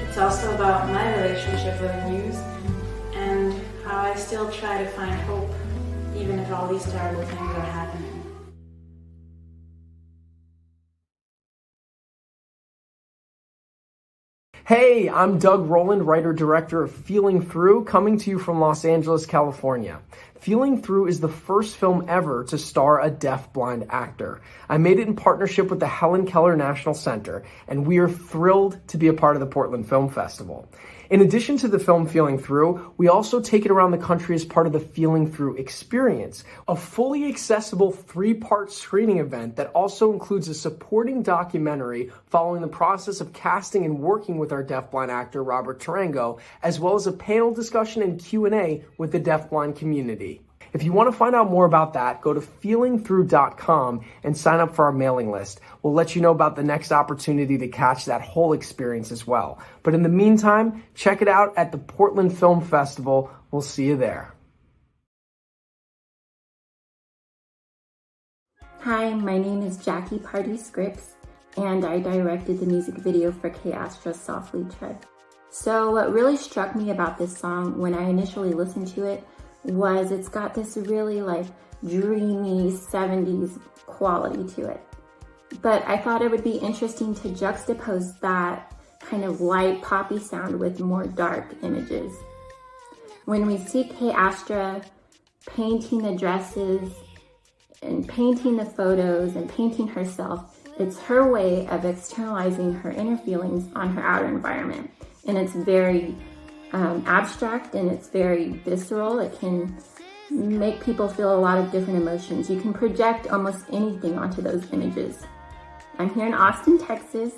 It's also about my relationship with the news and how I still try to find hope even if all these terrible things are happening. Hey, I'm Doug Roland, writer-director of Feeling Through, coming to you from Los Angeles, California. Feeling Through is the first film ever to star a deaf-blind actor. I made it in partnership with the Helen Keller National Center, and we are thrilled to be a part of the Portland Film Festival. In addition to the film Feeling Through, we also take it around the country as part of the Feeling Through Experience, a fully accessible 3-part screening event that also includes a supporting documentary following the process of casting and working with our deafblind actor Robert Tarango, as well as a panel discussion and Q&A with the deafblind community. If you want to find out more about that, go to feelingthrough.com and sign up for our mailing list. We'll let you know about the next opportunity to catch that whole experience as well. But in the meantime, check it out at the Portland Film Festival. We'll see you there. Hi, my name is Jackie Party Scripps, and I directed the music video for K Astra's Softly Tread. So what really struck me about this song when I initially listened to it was it's got this really dreamy 70s quality to it. But I thought it would be interesting to juxtapose that kind of light poppy sound with more dark images. When we see K Astra painting the dresses and painting the photos and painting herself, it's her way of externalizing her inner feelings on her outer environment. And it's very abstract and it's very visceral. It can make people feel a lot of different emotions. You can project almost anything onto those images. I'm here in Austin, Texas.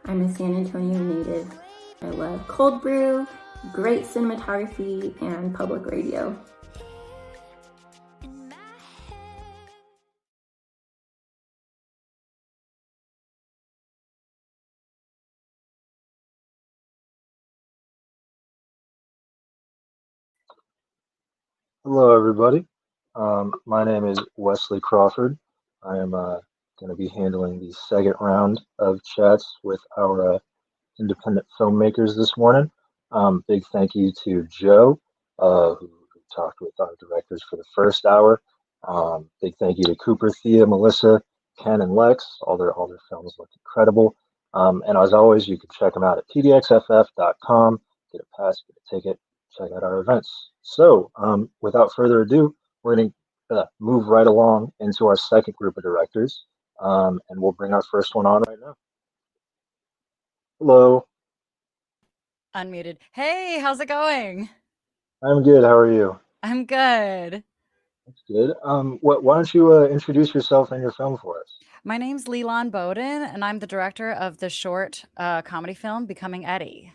I'm a San Antonio native. I love cold brew, great cinematography, and public radio. Hello, everybody. My name is Wesley Crawford. I am going to be handling the second round of chats with our independent filmmakers this morning. Big thank you to Joe, who talked with our directors for the first hour. Big thank you to Cooper, Thea, Melissa, Ken, and Lex. All their films look incredible. And as always, you can check them out at pdxff.com. Get a pass, get a ticket, check out our events. So without further ado, we're going to move right along into our second group of directors, and we'll bring our first one on right now. Hello. Unmuted. Hey, how's it going? I'm good. How are you? I'm good. That's good. Why don't you introduce yourself and your film for us? My name's Leland Bowden, and I'm the director of the short comedy film Becoming Eddie.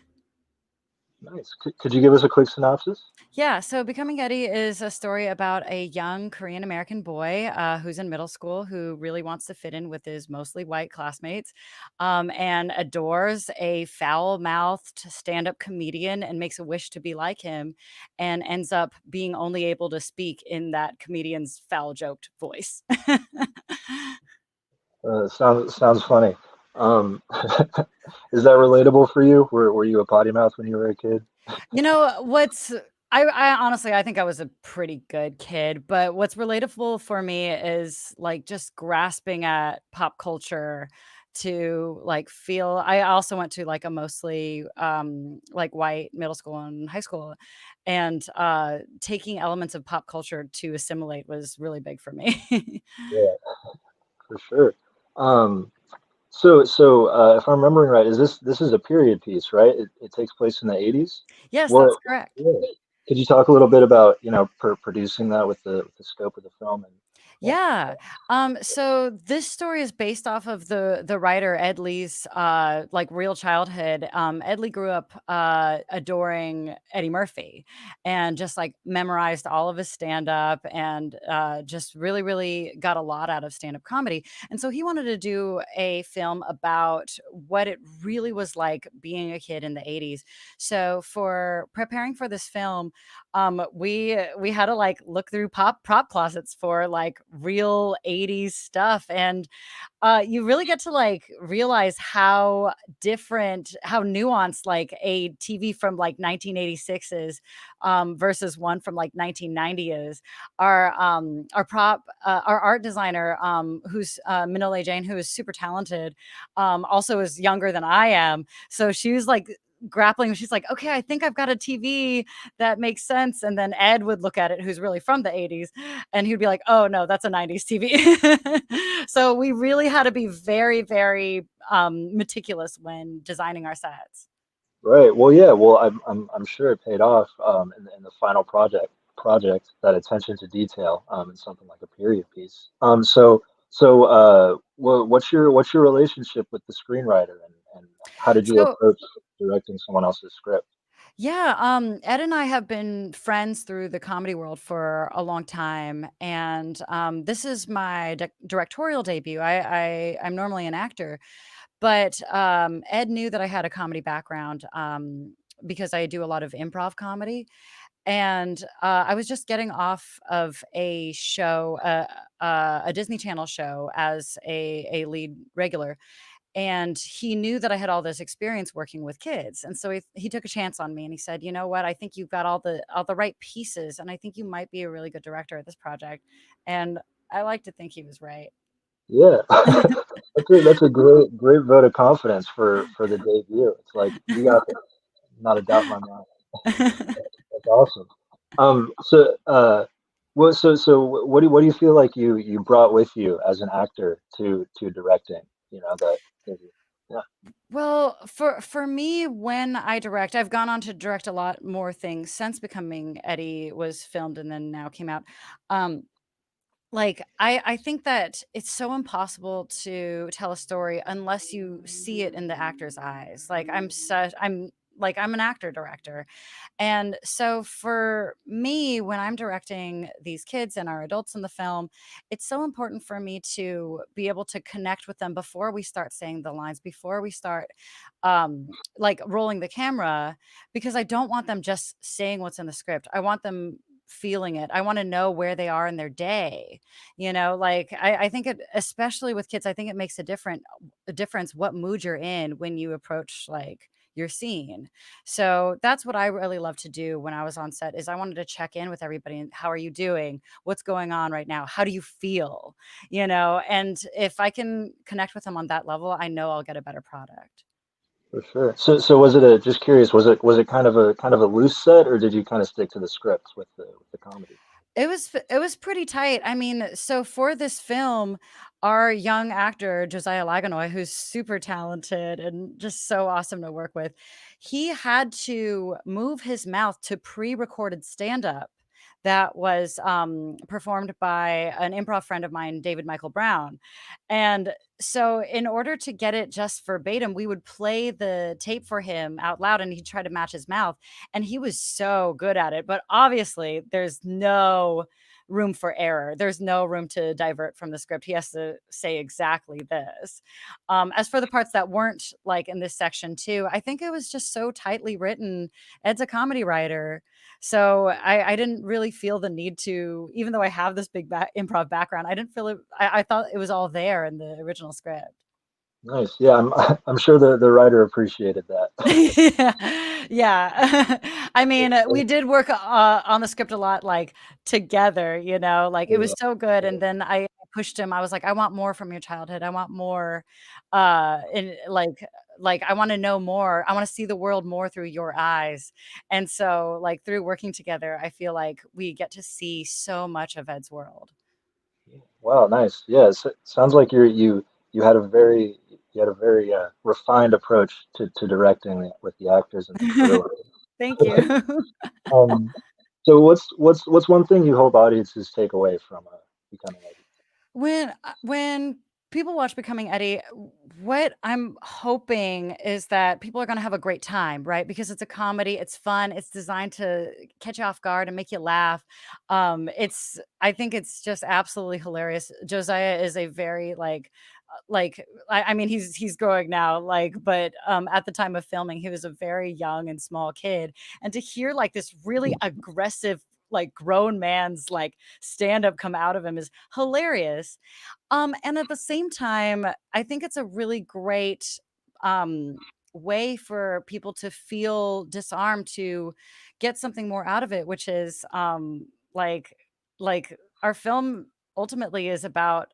Nice. Could you give us a quick synopsis? Yeah, so Becoming Eddie is a story about a young Korean American boy who's in middle school who really wants to fit in with his mostly white classmates and adores a foul-mouthed stand-up comedian and makes a wish to be like him and ends up being only able to speak in that comedian's foul-joked voice. Sounds funny. Is that relatable for you? Were you a potty mouth when you were a kid? You know, I honestly, I think I was a pretty good kid, but what's relatable for me is just grasping at pop culture to feel. I also went to a mostly white middle school and high school, and taking elements of pop culture to assimilate was really big for me. Yeah, for sure. So if I'm remembering right, this is a period piece, right? It takes place in the 80s? Yes, that's correct. Yeah. Could you talk a little bit about, producing that with the scope of the film? Yeah. So this story is based off of the writer Ed Lee's real childhood. Ed Lee grew up adoring Eddie Murphy and just memorized all of his stand-up and just really, really got a lot out of stand-up comedy. And so he wanted to do a film about what it really was like being a kid in the 80s. So for preparing for this film, we had to look through prop closets for real 80s stuff, and you really get to realize how different, how nuanced a TV from 1986 is versus one from 1990 is. Our art designer, who's Minole Jane, who is super talented, also is younger than I am, so she was grappling. She's like, okay, I think I've got a TV that makes sense. And then Ed would look at it, who's really from the 80s, and he'd be like, oh no, that's a 90s TV. So we really had to be very, very meticulous when designing our sets. Right. Well, yeah. Well, I'm sure it paid off in the final project, that attention to detail in something like a period piece. What's your relationship with the screenwriter, and how did you So approach directing someone else's script? yeah, Ed and I have been friends through the comedy world for a long time, and this is my directorial debut. I'm normally an actor, but Ed knew that I had a comedy background because I do a lot of improv comedy, and I was just getting off of a show, a Disney Channel show as a lead regular, and he knew that I had all this experience working with kids, and so he took a chance on me, and he said, "You know what? I think you've got all the right pieces, and I think you might be a really good director at this project." And I like to think he was right. Yeah, that's a great vote of confidence for the debut. It's like, you got this, not a doubt in my mind. That's awesome. So what do you feel like you brought with you as an actor to directing? You know that. Yeah. Well, for me, when I direct, I've gone on to direct a lot more things since Becoming Eddie was filmed and then now came out. Um, like I think that it's so impossible to tell a story unless you see it in the actor's eyes. I'm an actor director. And so for me, when I'm directing these kids and our adults in the film, it's so important for me to be able to connect with them before we start saying the lines, before we start like rolling the camera, because I don't want them just saying what's in the script. I want them feeling it. I want to know where they are in their day. Like I think it, especially with kids, I think it makes a difference what mood you're in when you approach like your scene. So that's what I really love to do when I was on set is I wanted to check in with everybody and how are you doing? What's going on right now? How do you feel? And if I can connect with them on that level, I know I'll get a better product. For sure. So was it just curious, was it kind of a loose set, or did you kind of stick to the scripts with the comedy? It was pretty tight. I mean, so for this film, our young actor Josiah Laganoy, who's super talented and just so awesome to work with, he had to move his mouth to pre-recorded stand-up that was performed by an improv friend of mine, David Michael Brown. And so, in order to get it just verbatim, we would play the tape for him out loud and he'd try to match his mouth. And he was so good at it. But obviously, there's no room for error. There's no room to divert from the script. He has to say exactly this. As for the parts that weren't like in this section, too, I think it was just so tightly written. Ed's a comedy writer. So I didn't really feel the need to, even though I have this big improv background, I didn't feel it. I thought it was all there in the original script. Nice. Yeah, I'm sure the writer appreciated that. Yeah. I mean, we did work on the script a lot, like together, like it was Yeah. so good. And then I pushed him. I was like, I want more from your childhood. I want more, in like I want to know more. I want to see the world more through your eyes. And so, like through working together, I feel like we get to see so much of Ed's world. Wow, nice. Yeah, sounds like you had a very refined approach to directing with the actors and the storyline. Thank you. Um, so what's one thing you hope audiences take away from Becoming Eddie? When people watch Becoming Eddie, what I'm hoping is that people are going to have a great time, right? Because it's a comedy, it's fun, it's designed to catch you off guard and make you laugh. I think it's just absolutely hilarious. Josiah is a very I mean he's growing now, but at the time of filming he was a very young and small kid, and to hear like this really aggressive like grown man's like stand up come out of him is hilarious. And at the same time, I think it's a really great um, way for people to feel disarmed to get something more out of it, which is like our film ultimately is about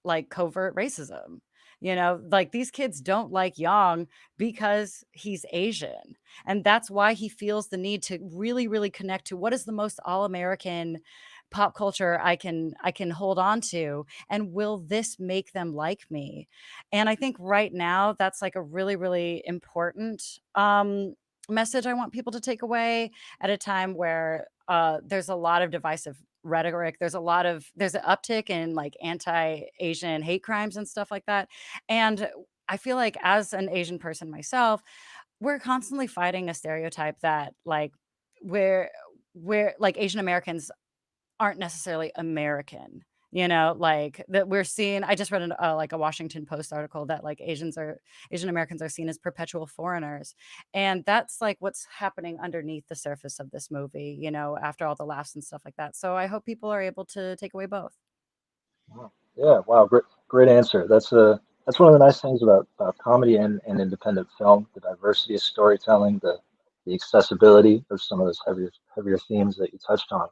like covert racism. You know, like these kids don't like Yang because he's Asian. And that's why he feels the need to really, really connect to what is the most all-American pop culture I can hold on to, and will this make them like me? And I think right now that's like a really, really important message I want people to take away at a time where there's a lot of divisive rhetoric. There's an uptick in like anti-Asian hate crimes and stuff like that. And I feel like as an Asian person myself, we're constantly fighting a stereotype that like we're like Asian Americans aren't necessarily American. You know, like that we're seeing. I just read like a Washington Post article that like Asian Americans are seen as perpetual foreigners, and that's like what's happening underneath the surface of this movie. You know, after all the laughs and stuff like that. So I hope people are able to take away both. Wow. Yeah, wow, great answer. That's one of the nice things about comedy and independent film, the diversity of storytelling, the accessibility of some of those heavier themes that you touched on.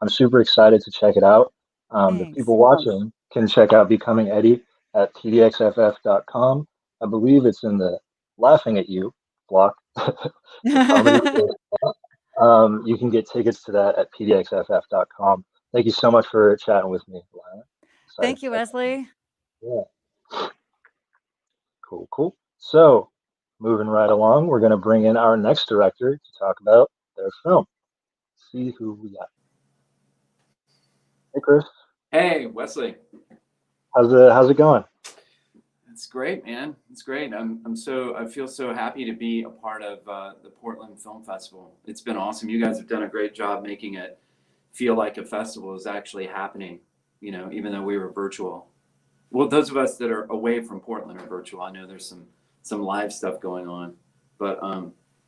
I'm super excited to check it out. The Thanks. people watching can check out Becoming Eddie at pdxff.com. I believe it's in the Laughing at You block. The comedy. You can get tickets to that at pdxff.com. Thank you so much for chatting with me, Lana. Thank you, Wesley. Yeah. Cool. So, moving right along, we're going to bring in our next director to talk about their film. See who we got. Hey, Chris. Hey, Wesley. How's it going? It's great, man. It's great. I feel so happy to be a part of the Portland Film Festival. It's been awesome. You guys have done a great job making it feel like a festival is actually happening, you know, even though we were virtual. Well, those of us that are away from Portland are virtual. I know there's some live stuff going on, but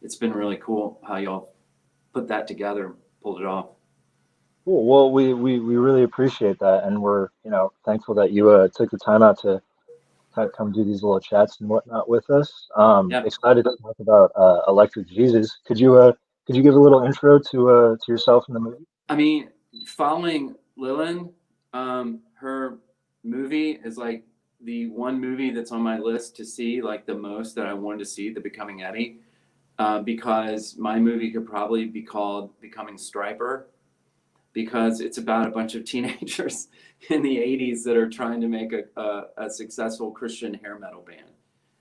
it's been really cool how y'all put that together, pulled it off. Cool. Well, we really appreciate that, and we're thankful that you took the time out to come do these little chats and whatnot with us. Excited to talk about Electric Jesus. Could you give a little intro to yourself in the movie? I mean, following Lillian, her movie is like the one movie that's on my list to see, like the most that I wanted to see, The Becoming Eddie, because my movie could probably be called Becoming Striper, because it's about a bunch of teenagers in the 80s that are trying to make a successful Christian hair metal band.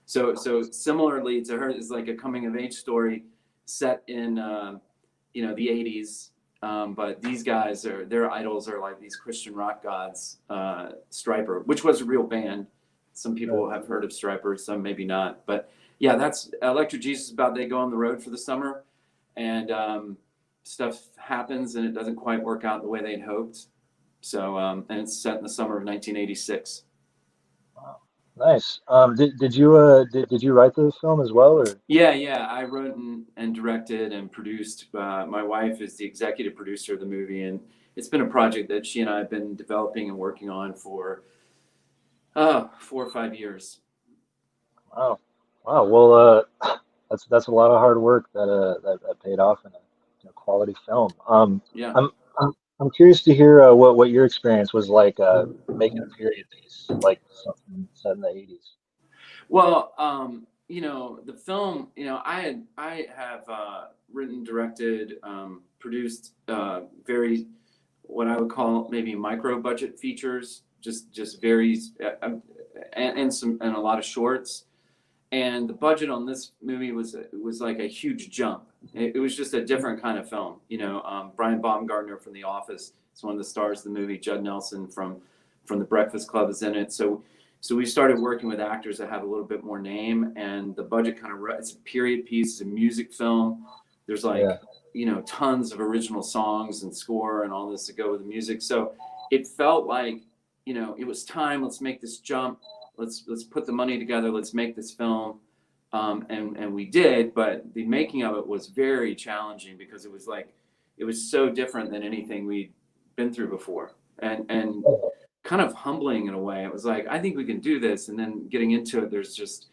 So similarly to her, it's like a coming of age story set in the 80s. But these guys their idols are like these Christian rock gods, Striper, which was a real band. Some people have heard of Striper, some maybe not. But yeah, that's Electric Jesus about they go on the road for the summer, and stuff happens and it doesn't quite work out the way they'd hoped. So and it's set in the summer of 1986. Wow, nice. Did you write the film as well, or? Yeah. I wrote and directed and produced. My wife is the executive producer of the movie, and it's been a project that she and I have been developing and working on for 4 or 5 years. Wow. Well, that's a lot of hard work that paid off in a quality film. Yeah. I'm curious to hear what your experience was like making a period piece like something set in the 80s. Well, the film, I have written, directed, produced very, what I would call maybe micro budget features, just very, and a lot of shorts. And the budget on this movie was like a huge jump. It was just a different kind of film. Brian Baumgartner from The Office is one of the stars of the movie. Judd Nelson from The Breakfast Club is in it. So we started working with actors that have a little bit more name, and the budget it's a period piece, it's a music film. There's tons of original songs and score and all this to go with the music. So it felt like, it was time, let's make this jump. Let's put the money together. Let's make this film, and we did. But the making of it was very challenging because it was so different than anything we'd been through before, and kind of humbling in a way. It was like, I think we can do this, and then getting into it, there's just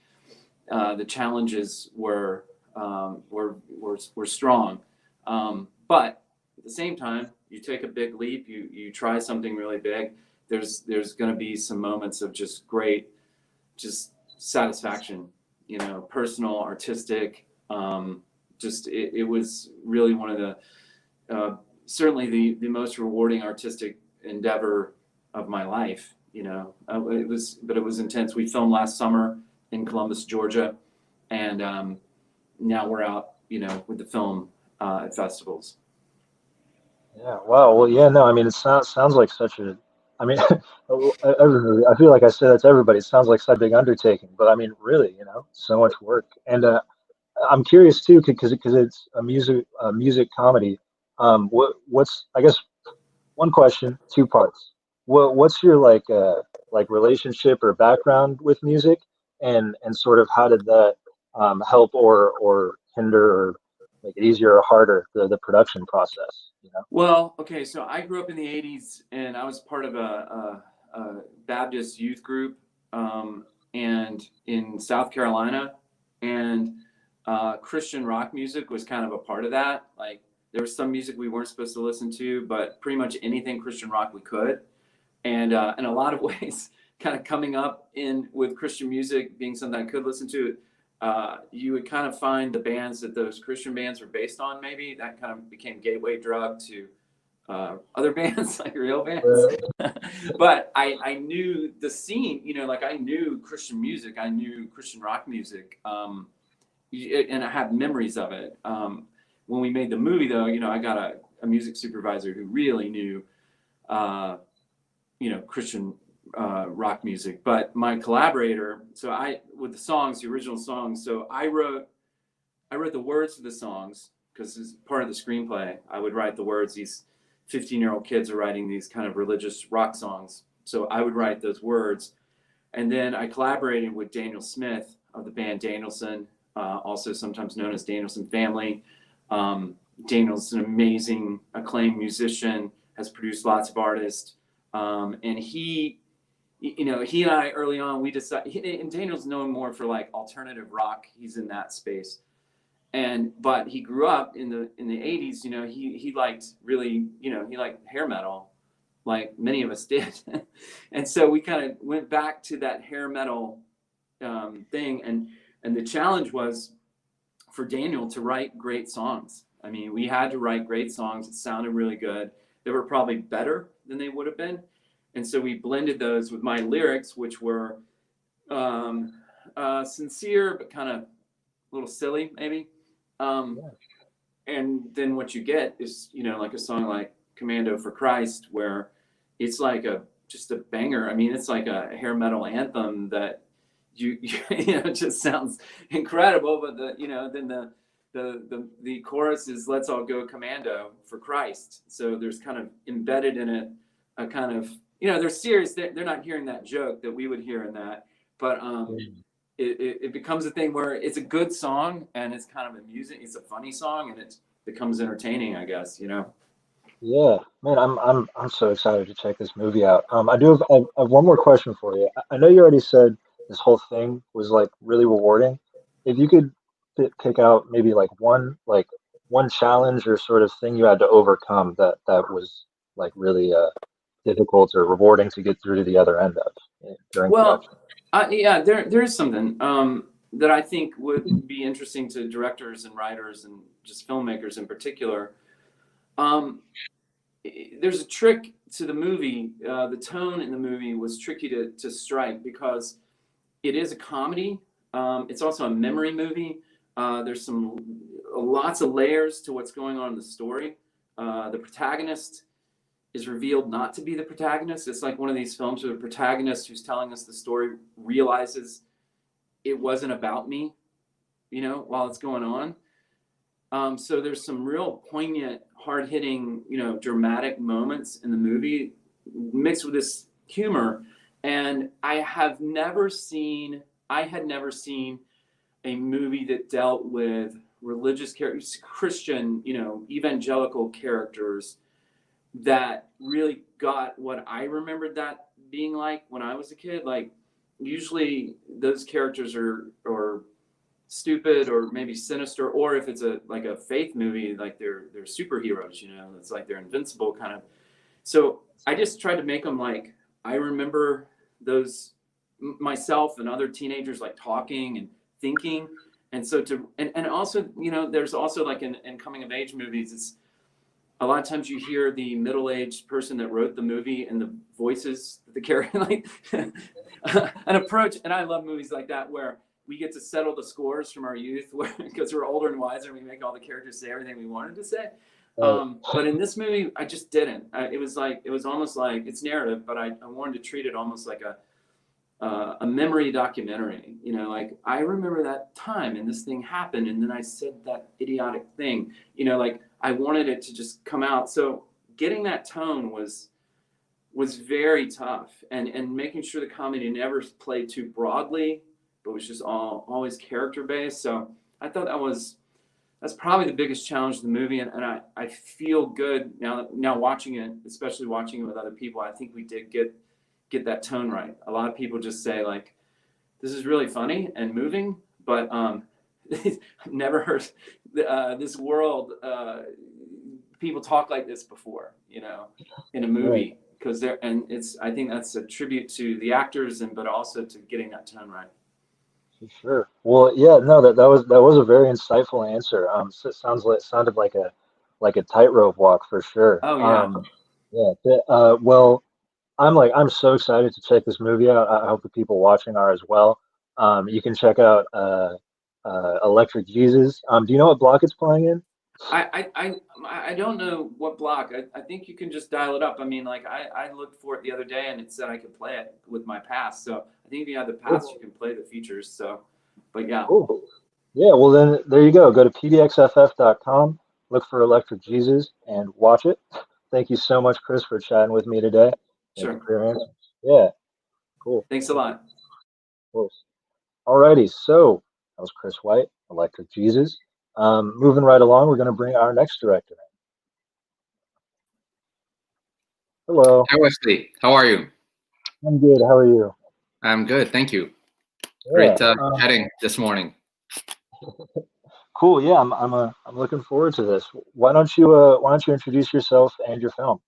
the challenges were strong, but at the same time, you take a big leap. You try something really big. There's going to be some moments of just great just satisfaction, you know, personal, artistic. It was really one of the certainly the most rewarding artistic endeavor of my life. You know, it was intense. We filmed last summer in Columbus, Georgia, and now we're out, you know, with the film at festivals. Yeah. Wow. Well, yeah. No. I mean, it sounds like such a. I mean, everybody. I feel like I say that to everybody. It sounds like such a big undertaking, but I mean, really, you know, so much work. And I'm curious too, because it's a music comedy. What's I guess one question, two parts. What's your like relationship or background with music, and sort of how did that help or hinder or make it easier or harder the production process? You know. Well, okay, so I grew up in the '80s, and I was part of a Baptist youth group, and in South Carolina, and Christian rock music was kind of a part of that. Like, there was some music we weren't supposed to listen to, but pretty much anything Christian rock we could. And in a lot of ways, kind of coming up in with Christian music being something I could listen to, you would kind of find the bands that those Christian bands were based on. Maybe that kind of became gateway drug to other bands, like real bands. But I knew the scene, you know, like I knew Christian music, I knew Christian rock music, and I have memories of it. When we made the movie, though, you know, I got a music supervisor who really knew, you know, Christian rock music. But my collaborator, with the songs, the original songs, so I wrote the words to the songs because as part of the screenplay, I would write the words. These 15-year-old kids are writing these kind of religious rock songs, so I would write those words, and then I collaborated with Daniel Smith of the band Danielson, also sometimes known as Danielson Family. Daniel's an amazing, acclaimed musician, has produced lots of artists. And he and I early on, we decided, and Daniel's known more for like alternative rock. He's in that space. But he grew up in the 80s, you know, he liked really, you know, he liked hair metal like many of us did. And so we kind of went back to that hair metal thing. And the challenge was for Daniel to write great songs. I mean, we had to write great songs. It sounded really good. They were probably better than they would have been. And so we blended those with my lyrics, which were sincere, but kind of a little silly, maybe. And then what you get is, you know, like a song like Commando for Christ, where it's like just a banger. I mean, it's like a hair metal anthem that you know, just sounds incredible. But then the chorus is "Let's all go commando for Christ." So there's kind of embedded in it a kind of, you know, they're serious. They're not hearing that joke that we would hear in that, but it becomes a thing where it's a good song and it's kind of amusing. It's a funny song and it becomes entertaining, I guess, you know. Yeah, man, I'm so excited to check this movie out. I have one more question for you. I know you already said this whole thing was like really rewarding. If you could pick out maybe like one challenge or sort of thing you had to overcome that was like really difficult or rewarding to get through to the other end of during production. Yeah, there is something that I think would be interesting to directors and writers and just filmmakers in particular. There's a trick to the movie. The tone in the movie was tricky to strike because it is a comedy. It's also a memory movie. There's lots of layers to what's going on in the story. The protagonist is revealed not to be the protagonist. It's like one of these films where the protagonist who's telling us the story realizes it wasn't about me, you know, while it's going on. So there's some real poignant, hard-hitting, you know, dramatic moments in the movie mixed with this humor. And I had never seen a movie that dealt with religious characters, Christian, you know, evangelical characters that really got what I remembered that being like when I was a kid. Like, usually those characters are stupid or maybe sinister, or if it's a faith movie, like they're superheroes, you know, it's like they're invincible kind of. So I just tried to make them like I remember those myself and other teenagers like talking and thinking. And so and also, you know, there's also like in coming of age movies, it's a lot of times you hear the middle-aged person that wrote the movie and the voices that the character, like an approach. And I love movies like that where we get to settle the scores from our youth because we're older and wiser, we make all the characters say everything we wanted to say. But in this movie, I just didn't. It was almost like it's narrative, but I wanted to treat it almost like a memory documentary. You know, like I remember that time and this thing happened, and then I said that idiotic thing. You know, like I wanted it to just come out. So getting that tone was very tough, and making sure the comedy never played too broadly, but was just always character based. So I thought that's probably the biggest challenge of the movie, and I feel good now watching it, especially watching it with other people. I think we did get that tone right. A lot of people just say like, this is really funny and moving, but I've never heard this world people talk like this before, you know, in a movie, because I think that's a tribute to the actors but also to getting that tone right. Sure. Well, yeah, no, that was a very insightful answer. So it sounded like a tightrope walk for sure. Oh yeah. Well, I'm so excited to check this movie out. I hope the people watching are as well. You can check out Electric Jesus. Do you know what block it's playing in? I don't know what block. I think you can just dial it up. I mean, like I looked for it the other day and it said I could play it with my pass. So I think if you have the pass, you can play the features. So, but yeah. Cool. Yeah, well then there you go. Go to pdxff.com, look for Electric Jesus, and watch it. Thank you so much, Chris, for chatting with me today. Sure. Yeah, cool. Thanks a lot. Of course. Alrighty, so that was Chris White, Electric Jesus. Moving right along, we're going to bring our next director in. Hello. Hi, Wesley. How are you? I'm good. How are you? I'm good. Thank you. Yeah, Great chatting this morning. Cool. Yeah, I'm looking forward to this. Why don't you introduce yourself and your film?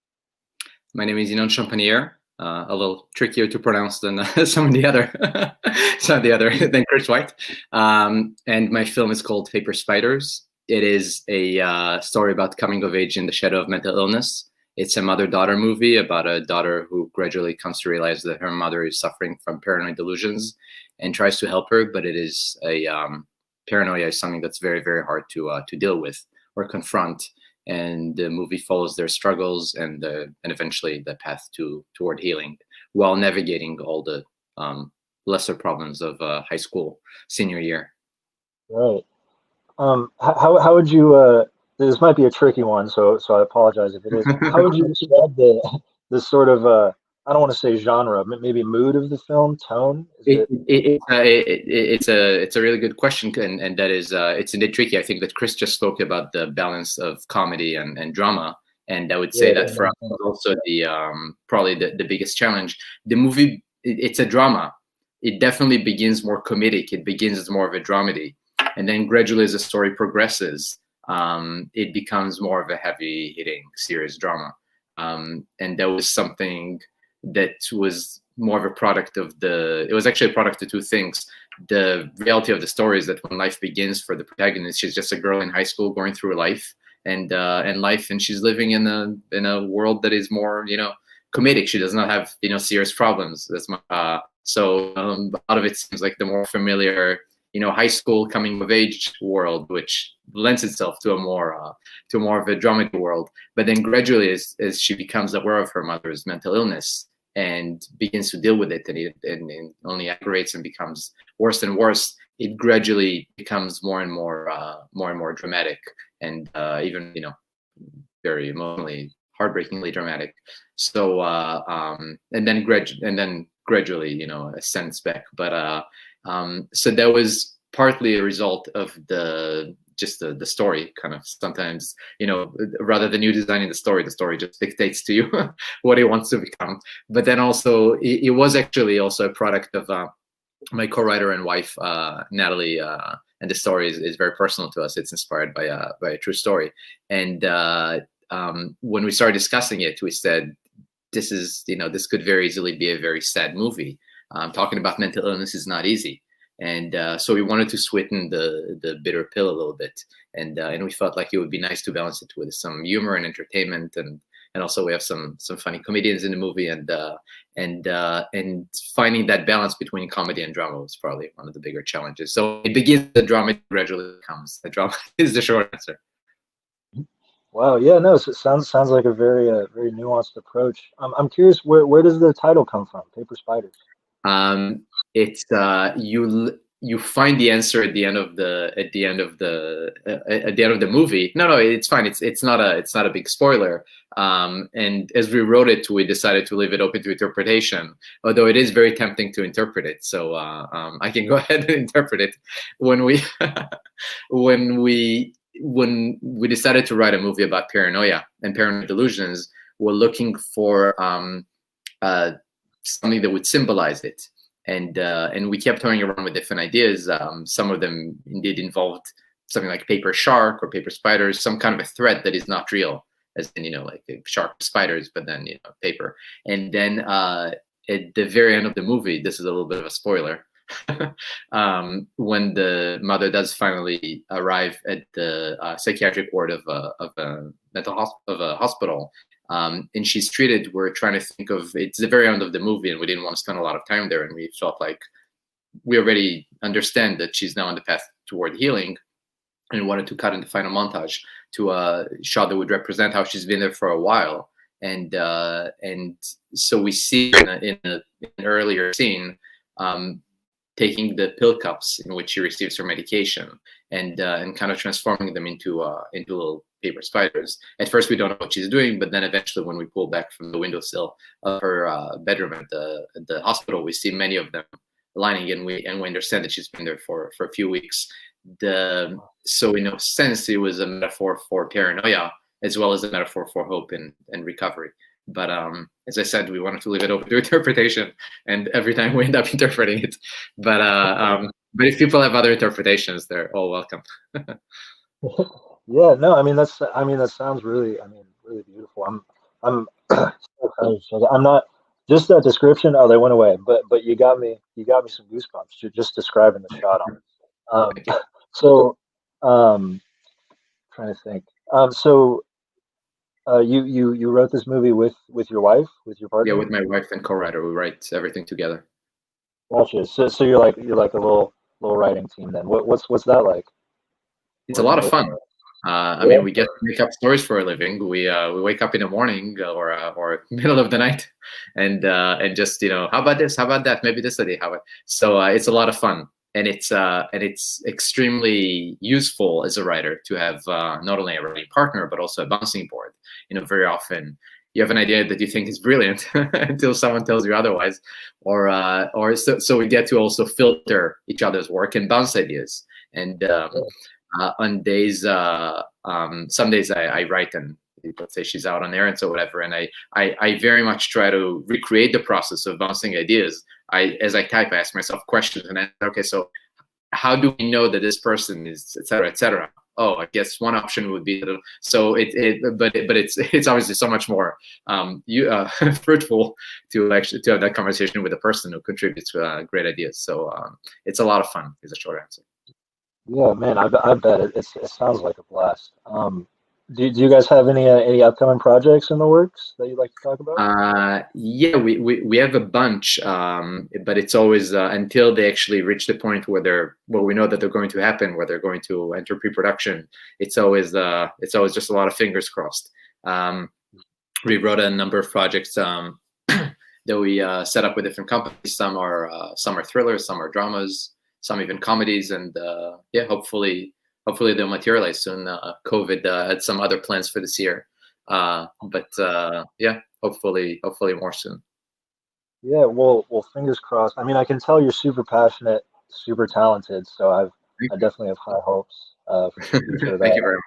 My name is Inon Champagnier. A little trickier to pronounce than some of the other than Chris White. And my film is called Paper Spiders. It is a story about coming of age in the shadow of mental illness. It's a mother-daughter movie about a daughter who gradually comes to realize that her mother is suffering from paranoid delusions and tries to help her, but it is paranoia is something that's very, very hard to deal with or confront. And the movie follows their struggles and eventually the path toward healing, while navigating all the lesser problems of high school senior year. Right. How would you? This might be a tricky one, so I apologize if it is. How would you describe the sort of I don't want to say genre, but maybe mood of the film, tone? It's a really good question, and that is it's a bit tricky. I think that Chris just spoke about the balance of comedy and drama, and I would say that for us also the probably the biggest challenge. The movie, it's a drama. It definitely begins more comedic. It begins as more of a dramedy, and then gradually as the story progresses, it becomes more of a heavy-hitting, serious drama. And that was something that was more of a product of it was actually a product of two things. The reality of the story is that when life begins for the protagonist, she's just a girl in high school going through life and she's living in a world that is more, comedic. She does not have, serious problems. So a lot of it seems like the more familiar, high school coming of age world, which lends itself to more of a dramedy world. But then gradually, as she becomes aware of her mother's mental illness and begins to deal with it, and it only aggravates and becomes worse and worse, it gradually becomes more and more dramatic, and even very emotionally, heartbreakingly dramatic. So and then gradually, ascends back. But so that was partly a result of the story. Kind of sometimes, rather than you designing the story just dictates to you what it wants to become. But then also it was actually also a product of my co-writer and wife, Natalie, and the story is very personal to us. It's inspired by a true story. And when we started discussing it, we said, this could very easily be a very sad movie. talking about mental illness is not easy. And so we wanted to sweeten the bitter pill a little bit, and we felt like it would be nice to balance it with some humor and entertainment, and also we have some funny comedians in the movie, and finding that balance between comedy and drama was probably one of the bigger challenges. So it begins the drama, gradually comes the drama is the short answer. Wow, yeah, no, so it sounds like a very very nuanced approach. I'm curious, where does the title come from, Paper Spiders? It's you find the answer at the end of the movie. No, it's fine. It's not a big spoiler. And as we wrote it, we decided to leave it open to interpretation, although it is very tempting to interpret it. So I can go ahead and interpret it. When we decided to write a movie about paranoia and paranoid delusions, we're looking for something that would symbolize it, and we kept toying around with different ideas. Some of them indeed involved something like paper shark or paper spiders, some kind of a threat that is not real, as in like shark spiders, but then paper. And then at the very end of the movie, this is a little bit of a spoiler, when the mother does finally arrive at the psychiatric ward of a hospital, and she's treated, we're trying to think of, it's the very end of the movie, and we didn't want to spend a lot of time there, and we felt like we already understand that she's now on the path toward healing, and wanted to cut in the final montage to a shot that would represent how she's been there for a while. And so we see in an earlier scene, taking the pill cups in which she receives her medication, and kind of transforming them into little paper spiders. At first, we don't know what she's doing, but then eventually, when we pull back from the windowsill of her bedroom at the hospital, we see many of them lining, and we understand that she's been there for a few weeks. So in a sense, it was a metaphor for paranoia as well as a metaphor for hope and recovery. But as I said, we wanted to leave it open to interpretation, and every time we end up interpreting it. But if people have other interpretations, they're all welcome. Yeah, no, that sounds really, really beautiful. I'm I'm not, just that description. Oh, they went away, but you got me some goosebumps. You're just describing the shot on it. So, trying to think. So, you wrote this movie with your wife, with your partner? Yeah, with my wife and co-writer. We write everything together. Gotcha. So you're like a little writing team then. What's that like? It's a lot of fun. I mean, we get to make up stories for a living. We wake up in the morning or middle of the night, and just how about this? How about that? Maybe this idea. So it's a lot of fun, and it's extremely useful as a writer to have not only a writing partner but also a bouncing board. Very often you have an idea that you think is brilliant until someone tells you otherwise, or so we get to also filter each other's work and bounce ideas. And on days, some days I write, and let's say she's out on errands or whatever, and I very much try to recreate the process of bouncing ideas. As I type, I ask myself questions, and okay, so how do we know that this person is, et cetera, et cetera? Oh, I guess one option would be so but it's obviously so much more fruitful to have that conversation with a person who contributes great ideas. So it's a lot of fun. Is a short answer. Yeah, man, I bet it sounds like a blast. Do you guys have any upcoming projects in the works that you'd like to talk about? Yeah, we have a bunch, but it's always until they actually reach the point where we know that they're going to happen, where they're going to enter pre-production. It's always just a lot of fingers crossed. We wrote a number of projects that we set up with different companies. Some are thrillers, some are dramas, some even comedies, and yeah, hopefully they'll materialize soon. COVID had some other plans for this year, but yeah, hopefully more soon. Yeah, well, fingers crossed. I mean, I can tell you're super passionate, super talented, so I definitely have high hopes for the future of that. Thank you very much.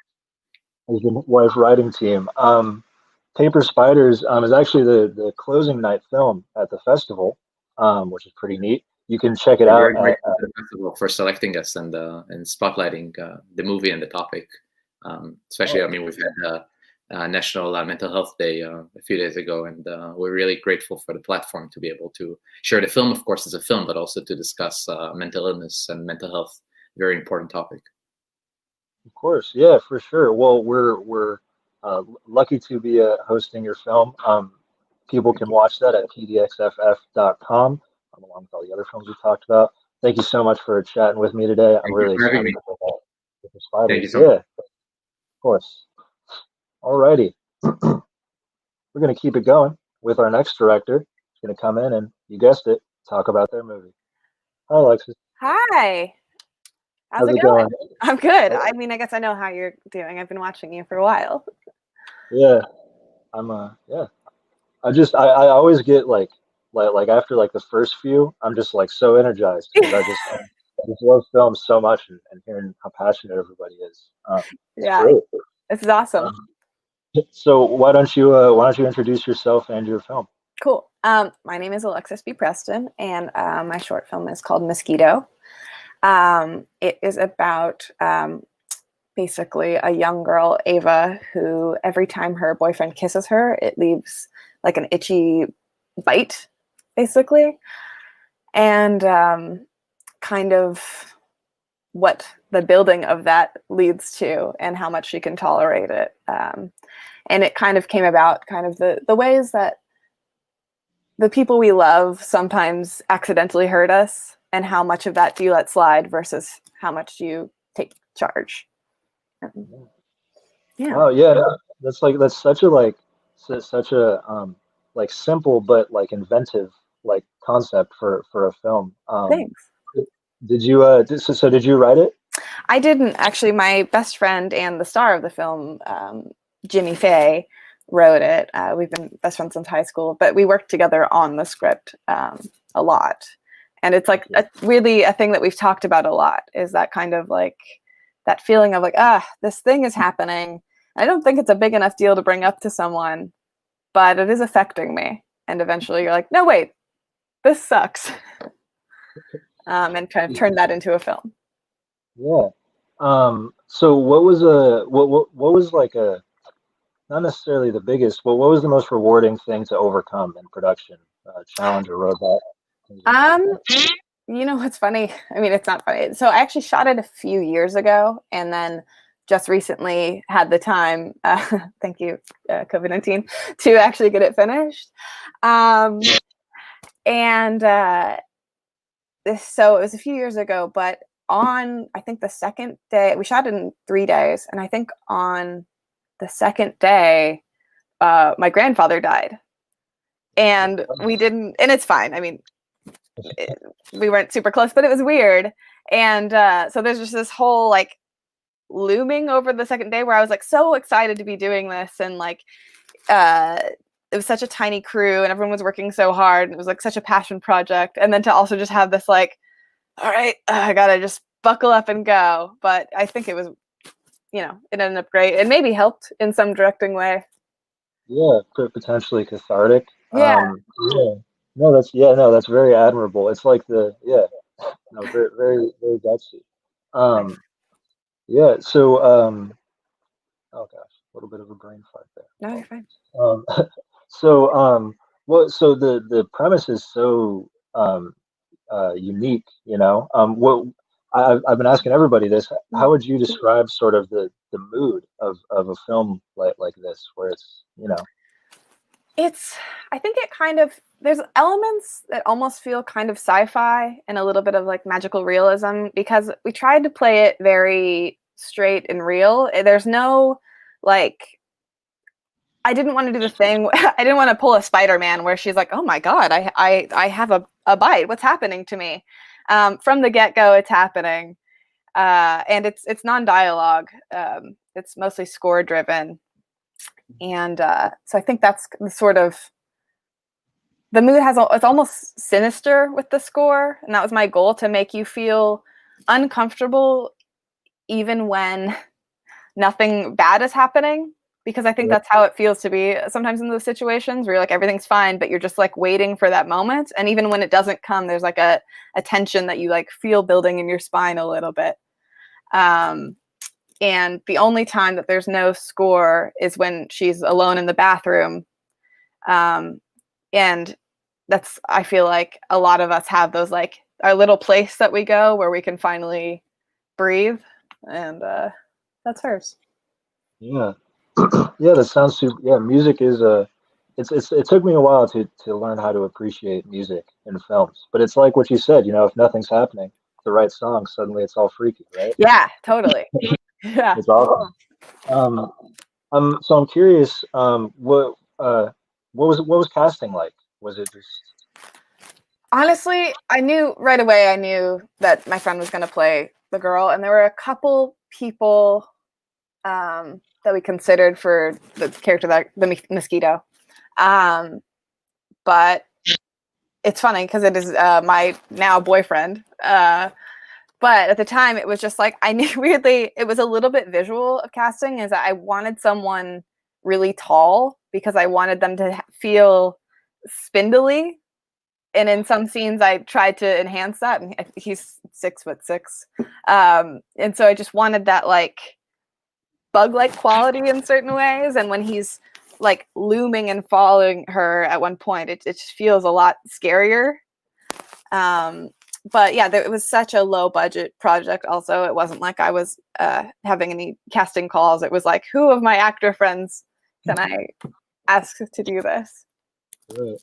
As the wife writing team, Paper Spiders is actually the closing night film at the festival, which is pretty neat. You can check it out at the festival for selecting us and spotlighting the movie and the topic. Especially, I mean, we've had National Mental Health Day a few days ago, and we're really grateful for the platform to be able to share the film, of course, as a film, but also to discuss mental illness and mental health, very important topic. Of course, yeah, for sure. Well, we're lucky to be hosting your film. People can watch that at pdxff.com, along with all the other films we talked about. Thank you so much for chatting with me today. I'm really excited about the spiders. Thank you so much. Yeah, of course. Alrighty. We're going to keep it going with our next director. He's going to come in and, you guessed it, talk about their movie. Hi, Alexis. Hi. How's it going? I'm good. I mean, I guess I know how you're doing. I've been watching you for a while. Yeah, I'm yeah. I always get like after like the first few, I'm just like so energized because I just love films so much and hearing how passionate everybody is. Yeah, great. This is awesome. So why don't you introduce yourself and your film? Cool. My name is Alexis B Preston, and my short film is called Mosquito. It is about basically a young girl, Ava, who every time her boyfriend kisses her, it leaves like an itchy bite, basically. And kind of what the building of that leads to and how much she can tolerate it. And it kind of came about kind of the ways that the people we love sometimes accidentally hurt us, and how much of that do you let slide versus how much do you take charge. Yeah. Oh yeah, that's such a like simple but like inventive like concept for a film. Thanks. Did you did you write it? I didn't actually. My best friend and the star of the film, Jimmy Faye, wrote it. We've been best friends since high school, but we worked together on the script a lot. And it's like really a thing that we've talked about a lot, is that kind of like that feeling of like, this thing is happening. I don't think it's a big enough deal to bring up to someone, but it is affecting me. And eventually you're like, no, wait, this sucks. And kind of turn that into a film. Yeah. So what was like a, not necessarily the biggest, but what was the most rewarding thing to overcome in production? Challenge or roadblock? You know what's funny? I mean, it's not funny. So I actually shot it a few years ago, and then just recently had the time, thank you, COVID-19, to actually get it finished. So it was a few years ago, but on, I think the second day, we shot it in 3 days, and I think on the second day, my grandfather died. And we didn't, and it's fine. I mean, we weren't super close, but it was weird. And so there's just this whole like looming over the second day where I was like so excited to be doing this, and like it was such a tiny crew and everyone was working so hard, and it was like such a passion project. And then to also just have this like, all right, I gotta just buckle up and go. But I think it was, it ended up great and maybe helped in some directing way. Yeah, potentially cathartic. Yeah. No, that's very admirable. It's like very, very, very gutsy. Yeah. So, oh gosh, a little bit of a brain fart there. No, you're fine. So the premise is so unique. What I've been asking everybody this. How would you describe sort of the mood of a film like this, where it's I think it kind of, there's elements that almost feel kind of sci-fi and a little bit of like magical realism, because we tried to play it very straight and real. There's no like, I didn't want to do the thing. I didn't want to pull a Spider-Man where she's like, oh my God, I have a bite. What's happening to me? From the get-go, it's happening. And it's non-dialogue. It's mostly score driven. And so I think that's sort of the mood it's almost sinister with the score. And that was my goal, to make you feel uncomfortable even when nothing bad is happening. Because I think that's how it feels to be sometimes in those situations where you're like, everything's fine, but you're just like waiting for that moment. And even when it doesn't come, there's like a tension that you like feel building in your spine a little bit. And the only time that there's no score is when she's alone in the bathroom. And that's, I feel like a lot of us have those, like, our little place that we go where we can finally breathe. And that's hers. Yeah. Yeah, that sounds super. Yeah, music is it took me a while to learn how to appreciate music in films. But it's like what you said, if nothing's happening, the right song, suddenly it's all freaky, right? Yeah, totally. Yeah. It's awesome. So I'm curious, what was casting like? Was it just Honestly, I knew right away, that my friend was going to play the girl, and there were a couple people that we considered for the character, that the mosquito. But it's funny because it is my now boyfriend. But at the time, it was just like, I knew, weirdly, it was a little bit visual of casting, is that I wanted someone really tall because I wanted them to feel spindly. And in some scenes, I tried to enhance that. And he's 6'6". And so I just wanted that, like, bug-like quality in certain ways. And when he's like looming and following her at one point, it just feels a lot scarier. But yeah, it was such a low budget project. Also, it wasn't like I was having any casting calls. It was like, who of my actor friends can I ask to do this? Right.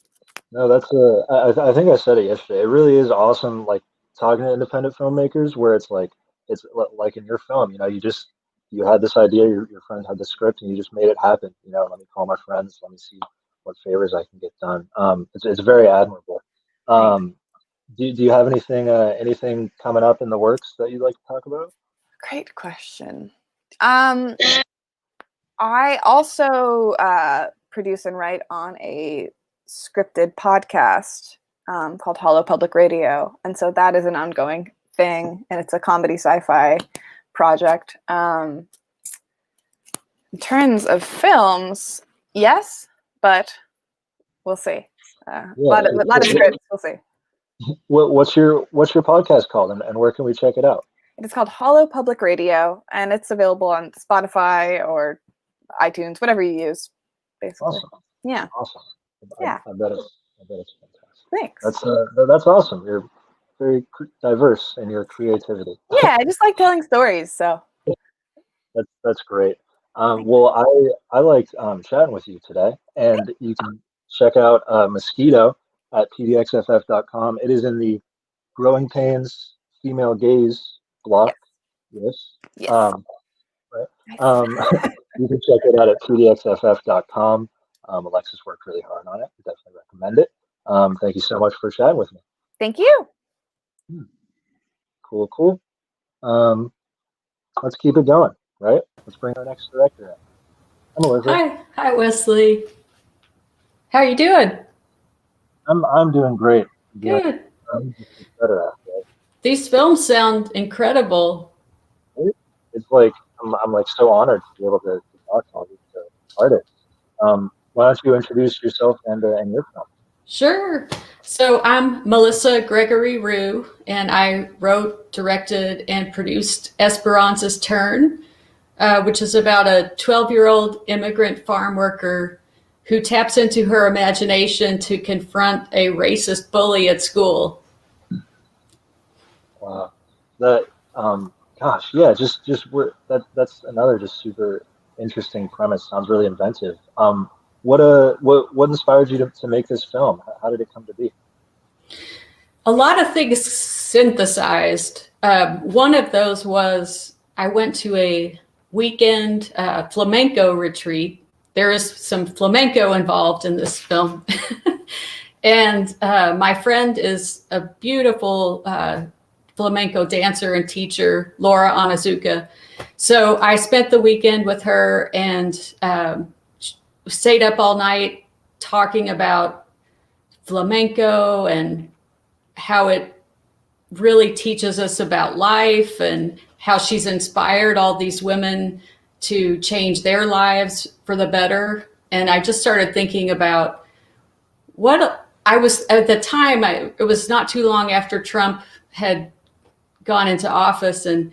No, that's I think I said it yesterday. It really is awesome, like talking to independent filmmakers, where it's like like in your film, you had this idea, your friend had the script, and you just made it happen. Let me call my friends, let me see what favors I can get done. It's very admirable. Do you have anything coming up in the works that you'd like to talk about? Great question. I also produce and write on a scripted podcast called Hollow Public Radio, and so that is an ongoing thing, and it's a comedy sci-fi project. In terms of films, yes, but we'll see. A lot of scripts. We'll see. What's your podcast called, and where can we check it out? It is called Hollow Public Radio, and it's available on Spotify or iTunes, whatever you use, basically. Awesome. Yeah. Awesome. Yeah. I bet it's fantastic. Thanks. That's awesome. You're very diverse in your creativity. Yeah, I just like telling stories, so. That's great. Well, I liked chatting with you today, and you can check out Mosquito at pdxff.com. It is in the Growing Pains Female Gaze block. Yes. Right. You can check it out at pdxff.com. Alexis worked really hard on it. I definitely recommend it. Thank you so much for chatting with me. Thank you. Cool. Let's keep it going, right? Let's bring our next director in. I'm Elizabeth. Hi, Wesley. How are you doing? I'm doing great. Good. I'm just better after it. These films sound incredible. It's like I'm like so honored to be able to talk to all these artists. Why don't you introduce yourself and your film? Sure. So I'm Melissa Gregory Rue, and I wrote, directed, and produced Esperanza's Turn, which is about a 12-year-old immigrant farm worker who taps into her imagination to confront a racist bully at school. Wow. That gosh, yeah, that's another just super interesting premise. Sounds really inventive. What inspired you to make this film? How did it come to be? A lot of things synthesized. One of those was I went to a weekend flamenco retreat. There is some flamenco involved in this film. And my friend is a beautiful flamenco dancer and teacher, Laura Onizuka. So I spent the weekend with her and stayed up all night talking about flamenco and how it really teaches us about life and how she's inspired all these women to change their lives for the better. And I just started thinking about what I was at the time. It was not too long after Trump had gone into office, and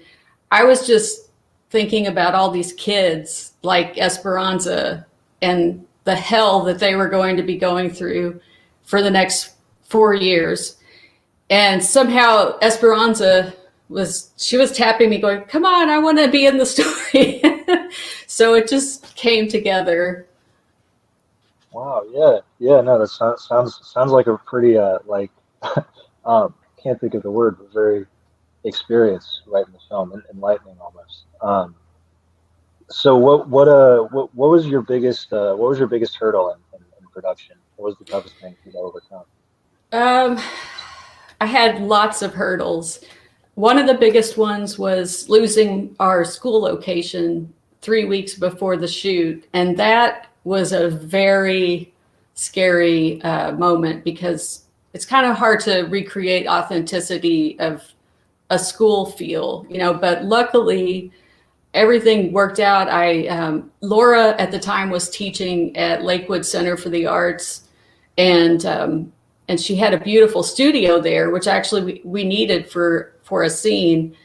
I was just thinking about all these kids like Esperanza and the hell that they were going to be going through for the next 4 years. And somehow Esperanza was tapping me going, come on, I want to be in the story. So it just came together. Wow. Yeah. No, that sounds like a pretty can't think of the word, but very experienced writing the film, enlightening almost. So what was your biggest hurdle in production? What was the toughest thing for you to overcome? I had lots of hurdles. One of the biggest ones was losing our school location 3 weeks before the shoot. And that was a very scary moment, because it's kind of hard to recreate authenticity of a school feel, but luckily everything worked out. Laura at the time was teaching at Lakewood Center for the Arts, and she had a beautiful studio there, which actually we needed for a scene.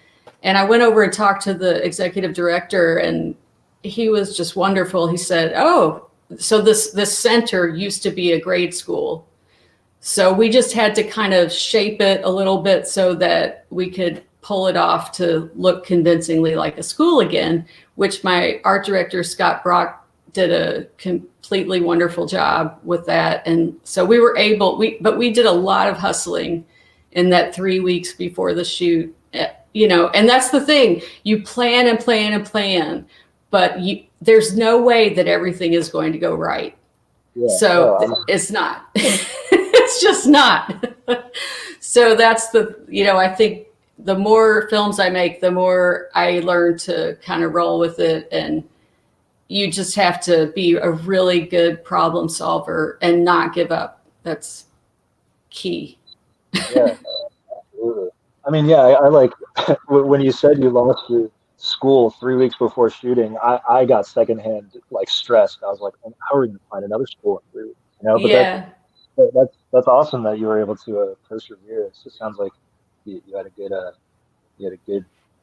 And I went over and talked to the executive director, and he was just wonderful. He said, oh, so this center used to be a grade school. So we just had to kind of shape it a little bit so that we could pull it off to look convincingly like a school again, which my art director, Scott Brock, did a completely wonderful job with that. And so we were able, but we did a lot of hustling in that 3 weeks before the shoot, and that's the thing. You plan and plan and plan, but there's no way that everything is going to go right. Yeah, it's not. It's just not. So that's I think the more films I make, the more I learn to kind of roll with it. And you just have to be a really good problem solver and not give up. That's key. Yeah, absolutely. I mean, yeah, I like when you said you lost your school 3 weeks before shooting, I got secondhand stressed. I was like, how are we going to find another school in 3 weeks? But yeah. That's awesome that you were able to persevere. It just sounds like you had a good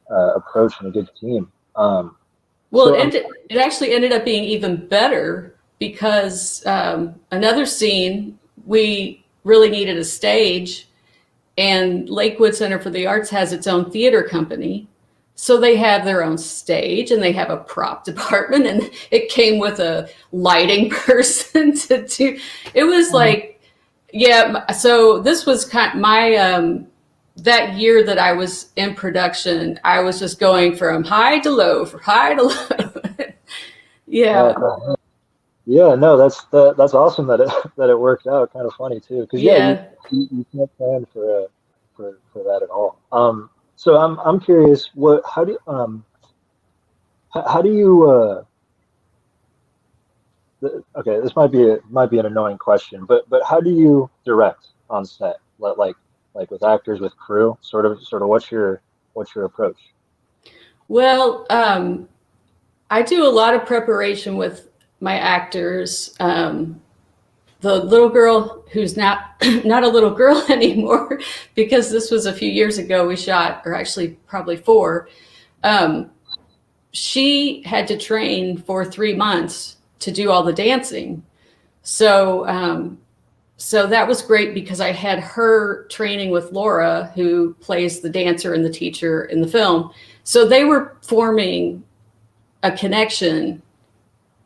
approach and a good team. It actually ended up being even better, because another scene, we really needed a stage, and Lakewood Center for the Arts has its own theater company. So they have their own stage and they have a prop department, and it came with a lighting person to do. It was so this was kind of my, that year that I was in production, I was just going from high to low, Yeah. Yeah, no, that's awesome that it worked out. Kind of funny too, because you can't plan for that at all. So I'm curious, how do you okay, this might be an annoying question, but how do you direct on set, like with actors, with crew, sort of what's your approach? Well, I do a lot of preparation with my actors. The little girl, who's not a little girl anymore, because this was a few years ago we shot, or actually probably 4. She had to train for 3 months to do all the dancing. So that was great, because I had her training with Laura, who plays the dancer and the teacher in the film. So they were forming a connection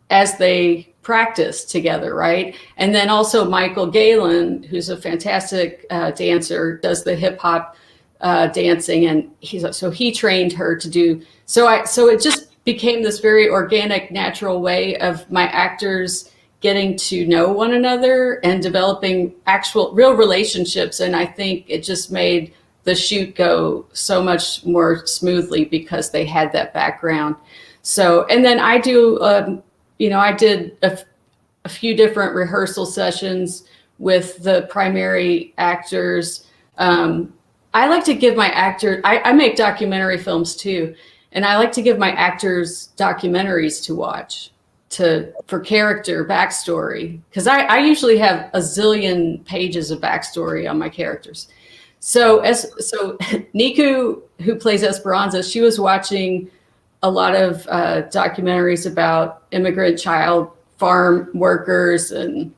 as they practiced together, right? And then also Michael Galen, who's a fantastic dancer, does the hip hop dancing, and he trained her to do. So it just became this very organic, natural way of my actors getting to know one another and developing actual real relationships. And I think it just made the shoot go so much more smoothly because they had that background. So, and then I do, I did a few different rehearsal sessions with the primary actors. I like to give my actor, I make documentary films too, and I like to give my actors documentaries to watch for character backstory, because I usually have a zillion pages of backstory on my characters. So Niku, who plays Esperanza, she was watching a lot of documentaries about immigrant child farm workers, and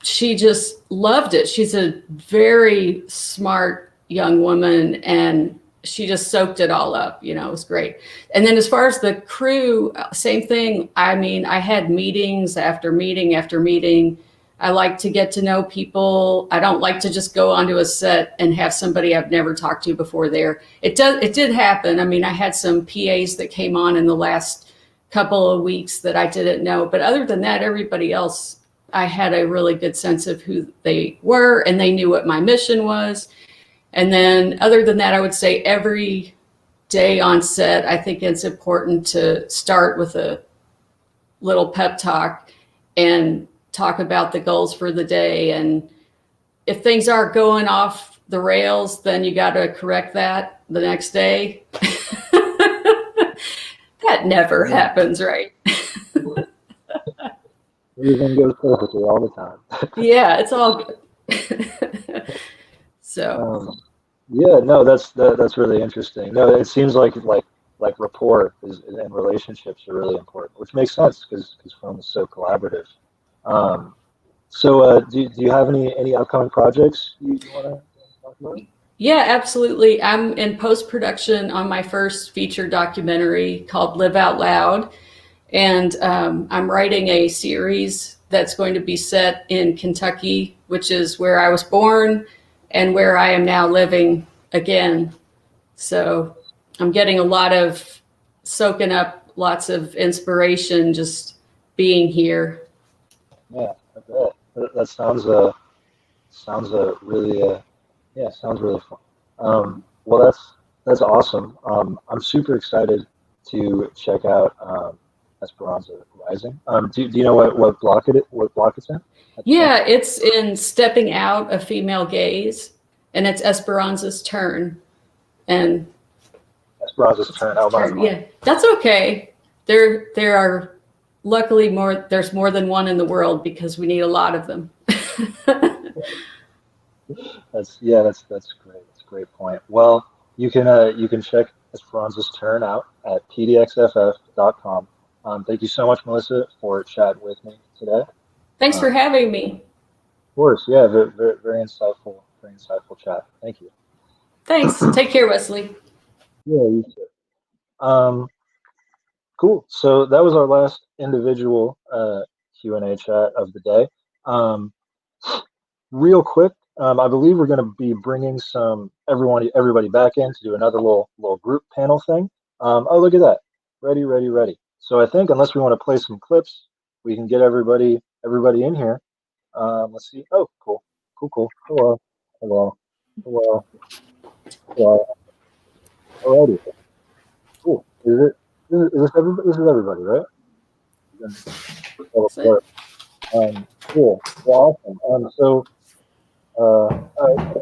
she just loved it. She's a very smart young woman, and she just soaked it all up. You know, it was great. And then as far as the crew, same thing. I mean, I had meetings after meeting after meeting. I like to get to know people. I don't like to just go onto a set and have somebody I've never talked to before there. It did happen. I mean, I had some PAs that came on in the last couple of weeks that I didn't know. But other than that, everybody else, I had a really good sense of who they were, and they knew what my mission was. And then other than that, I would say every day on set, I think it's important to start with a little pep talk and talk about the goals for the day. And if things are going off the rails, then you got to correct that the next day. That never happens, right? Everything goes perfectly all the time. Yeah, it's all good. So yeah, no, that's really interesting. No, it seems like rapport and relationships are really important, which makes sense because film is so collaborative. So do you have any upcoming projects you want to talk about? Yeah, absolutely. I'm in post-production on my first feature documentary called Live Out Loud. And I'm writing a series that's going to be set in Kentucky, which is where I was born and where I am now living again. So I'm getting a lot of soaking up lots of inspiration just being here. Yeah, I bet. That sounds really sounds really fun. Well, that's awesome. I'm super excited to check out Esperanza Rising. Do you know what block it's in? Yeah, it's in Stepping Out, A Female Gaze, and it's Esperanza's turn. And Esperanza's turn. Oh, my. Yeah, that's okay. There are luckily there's more than one in the world because we need a lot of them. That's great. That's a great point. Well, you can check Esperanza's turn out at pdxff.com. Thank you so much, Melissa, for chatting with me today. Thanks for having me. Of course, yeah, very insightful chat. Thank you. Thanks. Take care, Wesley. Yeah, you too. Cool. So that was our last individual Q&A chat of the day. Real quick, I believe we're going to be bringing everybody back in to do another little group panel thing. Oh, look at that! Ready. So I think unless we want to play some clips, we can get everybody in here. Let's see. Oh, cool. Hello. Alrighty. Cool. Is this everybody? This is everybody, right? Cool. Well, awesome. So, all right.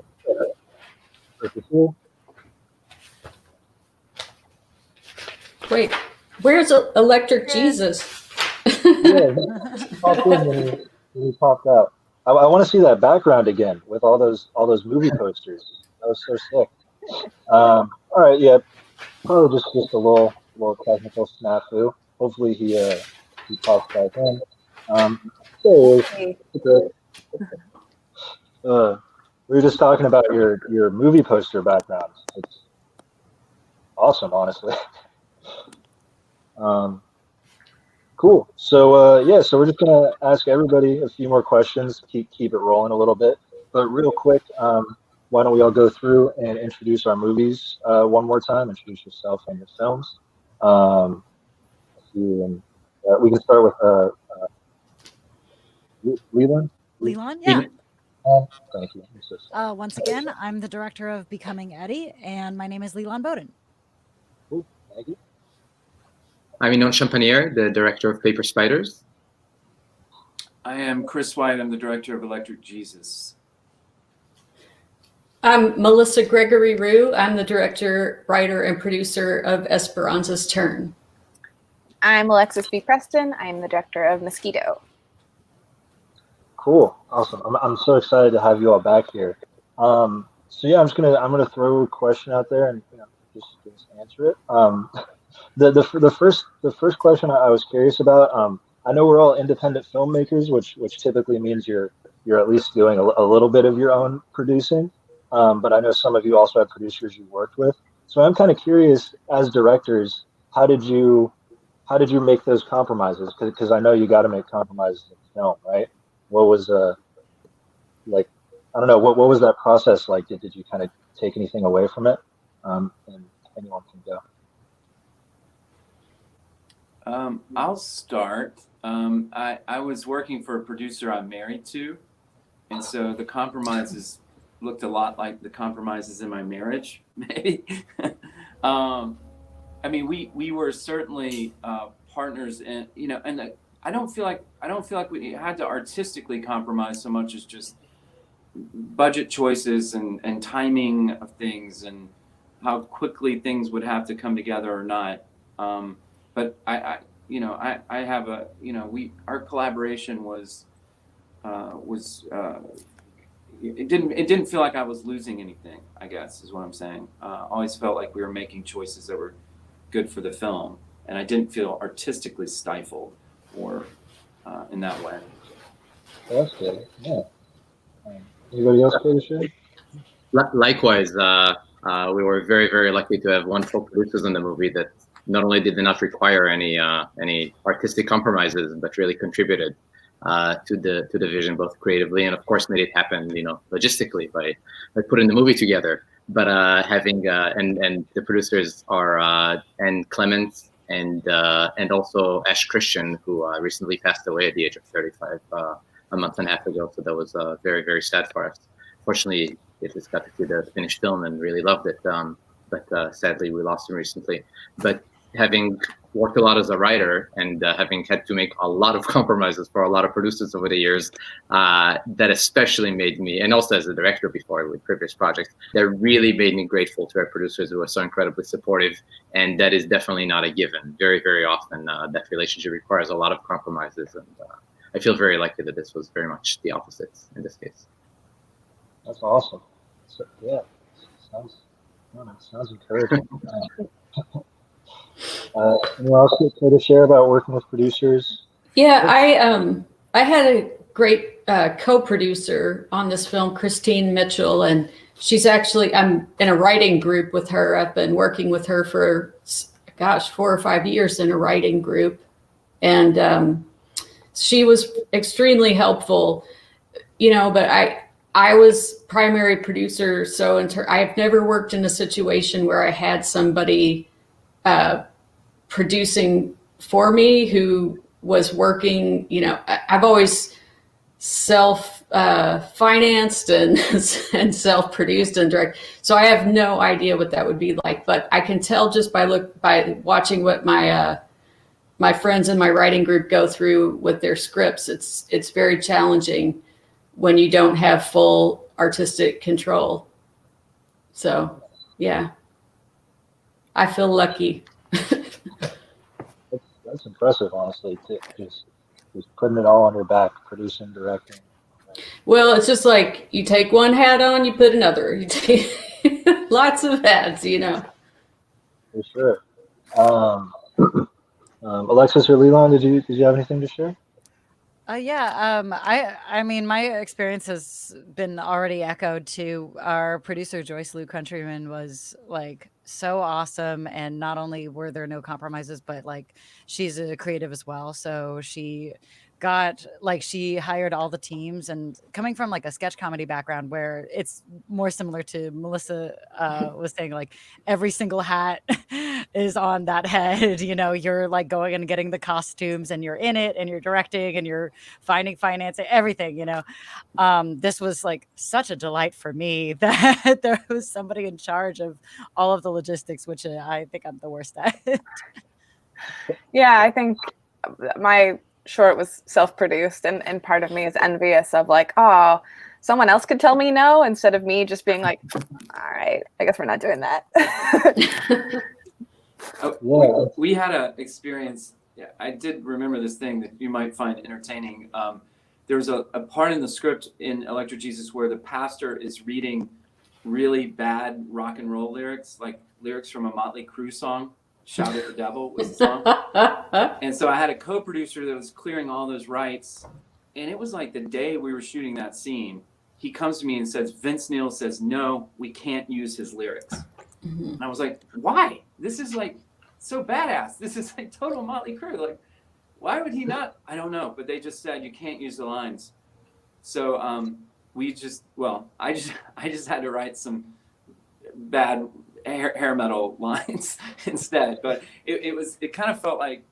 Wait, where's Electric Jesus? Yeah, he popped in when he popped out. I want to see that background again with all those movie posters. That was so sick. All right, yeah, probably just a little technical snafu. Hopefully he pops back in. We were just talking about your movie poster backgrounds. It's awesome, honestly. Cool. So so we're just gonna ask everybody a few more questions. Keep it rolling a little bit. But real quick, why don't we all go through and introduce our movies one more time? Introduce yourself and your films. We can start with Leland. Leland, yeah. Thank you. Once again, I'm the director of Becoming Eddie, and my name is Leland Bowden. Cool. Thank you. I'm Inon Champagnier, the director of Paper Spiders. I am Chris White. I'm the director of Electric Jesus. I'm Melissa Gregory Rue. I'm the director, writer, and producer of Esperanza's Turn. I'm Alexis B Preston. I'm the director of Mosquito. Cool, awesome. I'm so excited to have you all back here. So yeah, I'm gonna throw a question out there and just answer it. The first question I was curious about. I know we're all independent filmmakers, which typically means you're at least doing a little bit of your own producing. But I know some of you also have producers you worked with. So I'm kind of curious, as directors, how did you make those compromises? Because I know you got to make compromises in film, right? What was like, I don't know, what was that process like? Did you kind of take anything away from it? And anyone can go. I'll start. I was working for a producer I'm married to, and so the compromises looked a lot like the compromises in my marriage, maybe. I mean, we were certainly partners, and and I don't feel like we had to artistically compromise so much as just budget choices and timing of things and how quickly things would have to come together or not. But I have our collaboration was it didn't feel like I was losing anything, I guess is what I'm saying. Always felt like we were making choices that were good for the film, and I didn't feel artistically stifled or in that way. That's good. Yeah. Anybody else care to share? Likewise, we were very, very lucky to have wonderful producers in the movie that not only did they not require any artistic compromises, but really contributed to the vision, both creatively and of course made it happen, logistically by putting the movie together. But having and the producers are and Clemens and also Ash Christian, who recently passed away at the age of 35 a month and a half ago. So that was very, very sad for us. Fortunately, we just got to see the finished film and really loved it. But sadly, we lost him recently. But having worked a lot as a writer and having had to make a lot of compromises for a lot of producers over the years, that especially made me, and also as a director before with previous projects, that really made me grateful to our producers who were so incredibly supportive. And that is definitely not a given. Very, very often that relationship requires a lot of compromises. And I feel very lucky that this was very much the opposite in this case. That's awesome. So, yeah, sounds encouraging. Anyone else care to share about working with producers? Yeah, I had a great co-producer on this film, Christine Mitchell, and she's actually, I'm in a writing group with her. I've been working with her for, 4 or 5 years in a writing group, and she was extremely helpful, but I was primary producer, so I've never worked in a situation where I had somebody producing for me who was working, I've always self-financed and self-produced and direct. So I have no idea what that would be like, but I can tell just by watching what my friends in my writing group go through with their scripts. It's very challenging when you don't have full artistic control. So yeah, I feel lucky. That's impressive, honestly, too. Just putting it all on your back, producing, directing. Well, it's just like you take one hat on, you put another. You take lots of hats, For sure. Alexis or Leland, did you have anything to share? I mean, my experience has been already echoed to our producer, Joyce Lou Countryman, was like so awesome. And not only were there no compromises, but like she's a creative as well. So she hired all the teams, and coming from like a sketch comedy background where it's more similar to Melissa was saying, like every single hat is on that head, you're like going and getting the costumes and you're in it and you're directing and you're finding financing, everything, this was like such a delight for me that there was somebody in charge of all of the logistics, which I think I'm the worst at. Yeah, I think my short was self-produced, and part of me is envious of like, oh, someone else could tell me no instead of me just being like, all right, I guess we're not doing that. We had an experience. Yeah, I did remember this thing that you might find entertaining. There was a part in the script in Electric Jesus where the pastor is reading really bad rock and roll lyrics, like lyrics from a Motley Crue song, Shout at the Devil was the song. And so I had a co-producer that was clearing all those rights. And it was like the day we were shooting that scene, he comes to me and says, Vince Neil says, no, we can't use his lyrics. Mm-hmm. And I was like, why? This is like so badass. This is like total Motley Crue. Like, why would he not? I don't know. But they just said, you can't use the lines. So I just had to write some bad hair metal lines instead. But it kind of felt like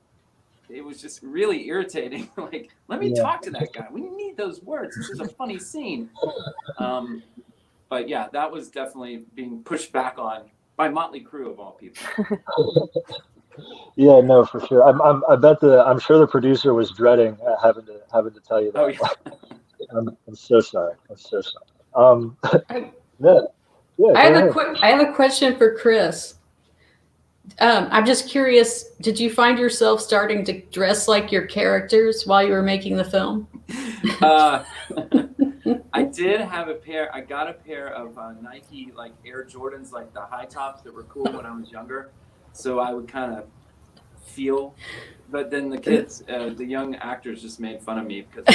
it was just really irritating. Like, let me talk to that guy. We need those words. This is a funny scene. But yeah, that was definitely being pushed back on by Motley Crue of all people. Yeah, no, for sure. I'm sure the producer was dreading having to tell you that. Oh, yeah. I'm so sorry. I have a question for Chris. I'm just curious, did you find yourself starting to dress like your characters while you were making the film? I did have a pair. I got a pair of Nike like Air Jordans, like the high tops that were cool when I was younger. So I would kind of feel, but then the kids, the young actors just made fun of me because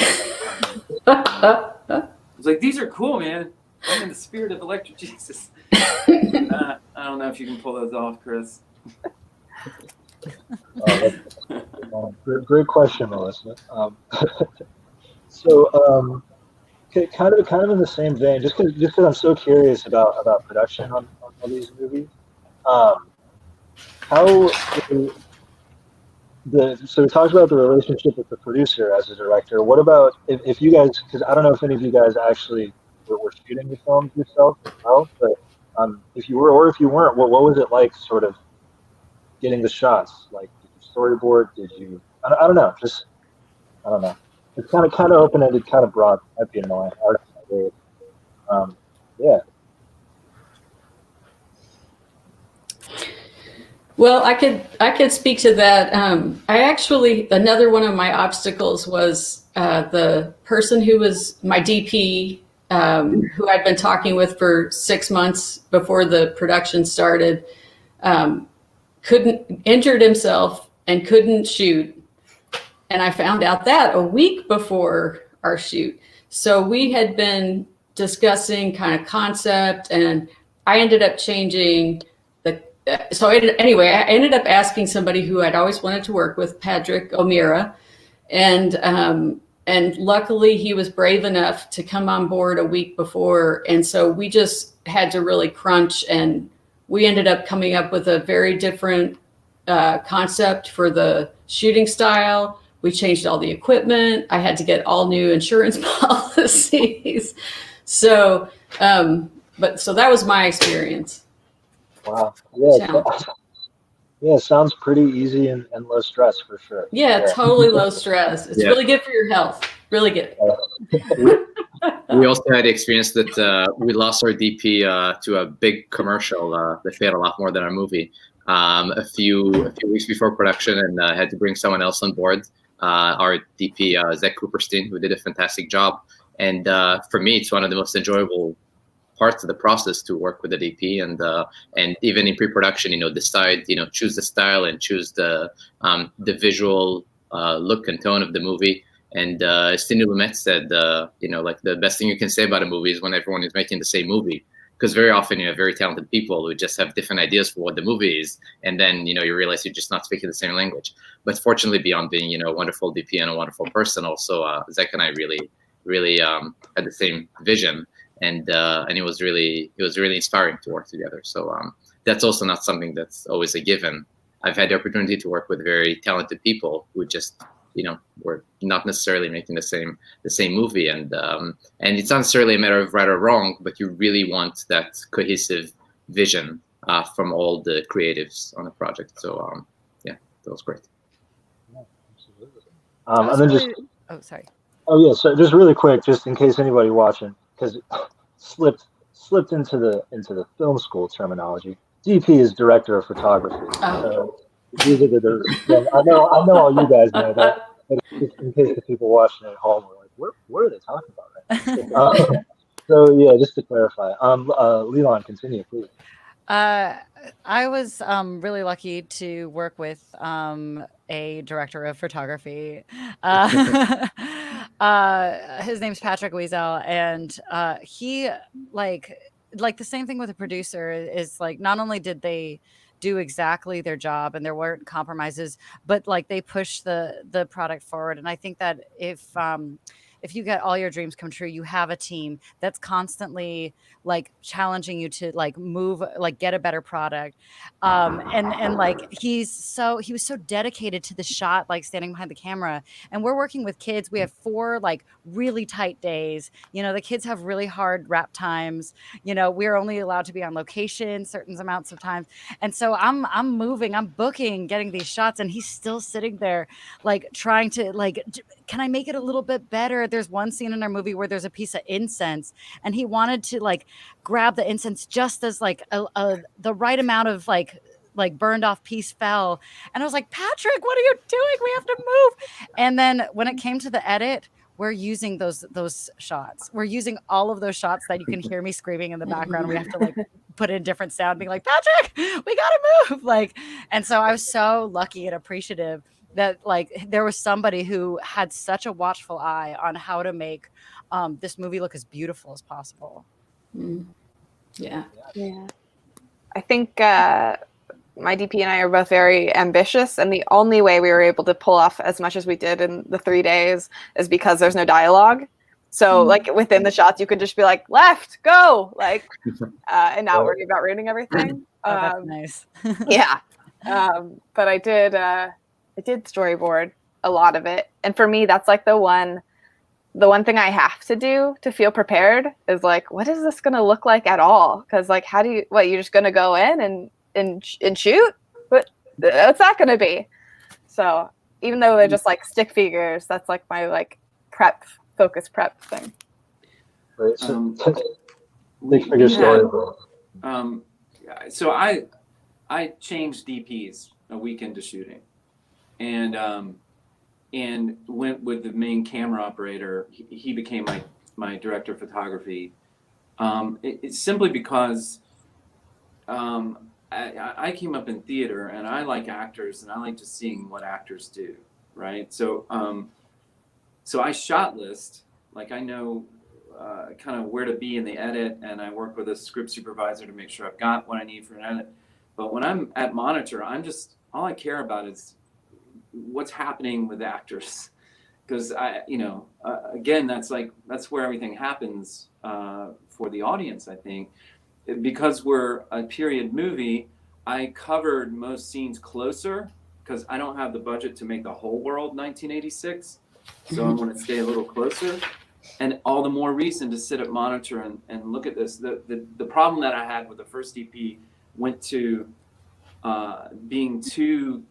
I was like, these are cool, man. I'm in the spirit of Electric Jesus. I don't know if you can pull those off, Chris. Great question, Melissa. So, kind of in the same vein, just because I'm so curious about production on all these movies. So we talked about the relationship with the producer as a director. What about if you guys? Because I don't know if any of you guys actually were shooting the films yourself as well, but if you were or if you weren't, what was it like, sort of getting the shots? Like, did you storyboard? Did you? I don't know. I don't know. It's kind of open-ended, kind of broad. Might be annoying. Yeah. Well, I could speak to that. I actually, another one of my obstacles was the person who was my DP, who I'd been talking with for 6 months before the production started, injured himself and couldn't shoot. And I found out that a week before our shoot. So we had been discussing kind of concept, and I ended up changing I ended up asking somebody who I'd always wanted to work with, Patrick O'Meara, and luckily he was brave enough to come on board a week before. And so we just had to really crunch, and we ended up coming up with a very different concept for the shooting style. We changed all the equipment. I had to get all new insurance policies. So that was my experience. Wow. Yeah. Yeah. Sounds pretty easy and low stress for sure. Yeah, totally low stress. It's really good for your health. Really good. We also had the experience that we lost our DP to a big commercial that paid a lot more than our movie a few weeks before production, and had to bring someone else on board. Our DP, Zach Cooperstein, who did a fantastic job. And for me, it's one of the most enjoyable parts of the process to work with the DP, and even in pre-production, choose the style and choose the visual look and tone of the movie. And Sidney Lumet said, like the best thing you can say about a movie is when everyone is making the same movie. Because very often you have very talented people who just have different ideas for what the movie is, and then you realize you're just not speaking the same language. But fortunately, beyond being a wonderful DP and a wonderful person, also Zach and I really had the same vision, and it was really inspiring to work together. So that's also not something that's always a given. I've had the opportunity to work with very talented people who just we're not necessarily making the same movie, and it's not necessarily a matter of right or wrong, but you really want that cohesive vision from all the creatives on the project. So yeah, that was great. And then sorry. Oh yeah, so just really quick, just in case anybody watching, because slipped into the film school terminology. DP is director of photography. These are I know all you guys know that, but just in case the people watching at home are like, what are they talking about right now? So yeah, just to clarify. Leland, continue, please. I was really lucky to work with a director of photography. His name's Patrick Wiesel, and he like the same thing with a producer is like not only did they do exactly their job and there weren't compromises, but like they pushed the product forward. And I think that if you get all your dreams come true, you have a team that's constantly like challenging you to like move, like get a better product. And like he was so dedicated to the shot, like standing behind the camera. And we're working with kids. We have 4 like really tight days. You know, the kids have really hard rap times. You know, we're only allowed to be on location certain amounts of times. And so I'm moving, I'm booking, getting these shots, and he's still sitting there like trying to like, can I make it a little bit better? There's one scene in our movie where there's a piece of incense, and he wanted to like grab the incense just as like the right amount of like burned off piece fell. And I was like, Patrick, what are you doing? We have to move. And then when it came to the edit, we're using those shots. We're using all of those shots that you can hear me screaming in the background. We have to like put in different sound, being like, Patrick, we gotta move. Like, and so I was so lucky and appreciative that like there was somebody who had such a watchful eye on how to make this movie look as beautiful as possible. Yeah. I think my DP and I are both very ambitious, and the only way we were able to pull off as much as we did in the 3 days is because there's no dialogue. So like within the shots, you could just be like, left, go, like, and not worry about ruining everything. Oh, that's nice. Yeah. But I did storyboard a lot of it. And for me, that's like the one thing I have to do to feel prepared is like, what is this going to look like at all? Because like, you're just going to go in and shoot? But what's that going to be? So even though they're just like stick figures, that's like my like focus prep thing. Right. So stick figure storyboard. So I changed DPs a week into shooting, and went with the main camera operator. He became my director of photography. It's simply because I came up in theater, and I like actors, and I like just seeing what actors do, right? So I shot list, like I know kind of where to be in the edit, and I work with a script supervisor to make sure I've got what I need for an edit. But when I'm at monitor, all I care about is what's happening with actors, because again, that's where everything happens for the audience. I think because we're a period movie, I covered most scenes closer because I don't have the budget to make the whole world 1986, so I'm going to stay a little closer. And all the more reason to sit at monitor and look at this. The problem that I had with the first DP went to being too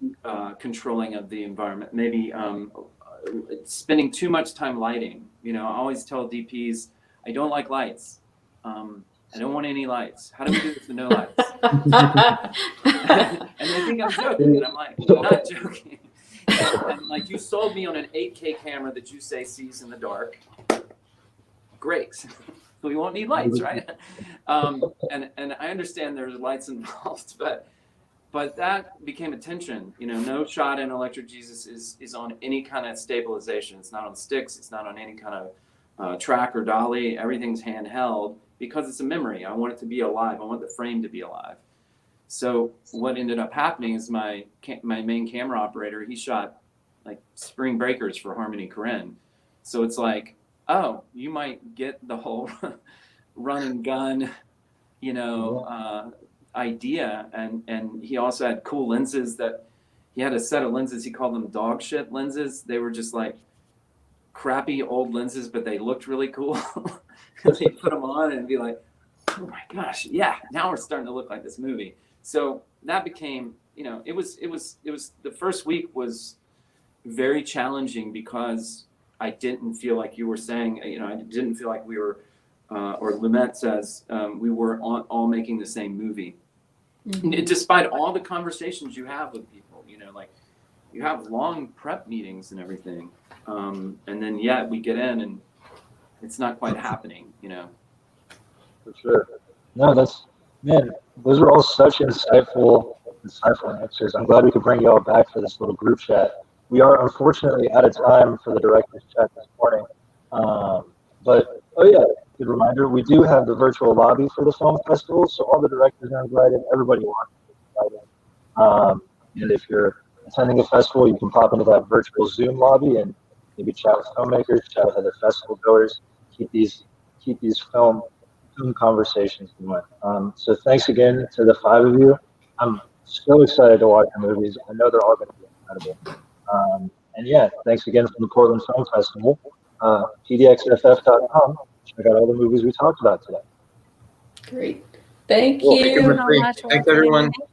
controlling of the environment, maybe spending too much time lighting. You know, I always tell DPs, I don't like lights. I don't want any lights. How do we do this with no lights? And they think I'm joking, and I'm like, I'm not joking. And like, you sold me on an 8K camera that you say sees in the dark. Great. We won't need lights, right? And I understand there's lights involved, but that became a tension. You know, no shot in Electric Jesus is on any kind of stabilization. It's not on sticks. It's not on any kind of track or dolly. Everything's handheld because it's a memory. I want it to be alive. I want the frame to be alive. So what ended up happening is my main camera operator, he shot like Spring Breakers for Harmony Korine. So it's like, oh, you might get the whole run and gun, idea. And he also had cool lenses he had a set of lenses, he called them dog shit lenses. They were just like crappy old lenses, but they looked really cool. They put them on and be like, oh my gosh, yeah, now we're starting to look like this movie. So that became, it was the first week was very challenging because I didn't feel like you were saying, I didn't feel like we were, or Lumet says, we were all making the same movie. Mm-hmm. Despite all the conversations you have with people, like you have long prep meetings and everything. And then, we get in and it's not quite happening, For sure. No, those were all such insightful answers. I'm glad we could bring you all back for this little group chat. We are unfortunately out of time for the director's chat this morning. But, oh yeah, good reminder, we do have the virtual lobby for the film festival, so all the directors are invited, everybody wants to be invited. And if you're attending a festival, you can pop into that virtual Zoom lobby and maybe chat with filmmakers, chat with other festival goers, keep these film conversations going. So thanks again to the 5 of you. I'm so excited to watch the movies. I know they're all going to be incredible. And yeah, thanks again from the Portland Film Festival. PDXFF.com. Check out all the movies we talked about today. Great. Thank Cool. you. Thank you so much. Thanks, everyone. Thank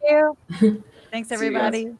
you. Thanks, See you guys. everybody.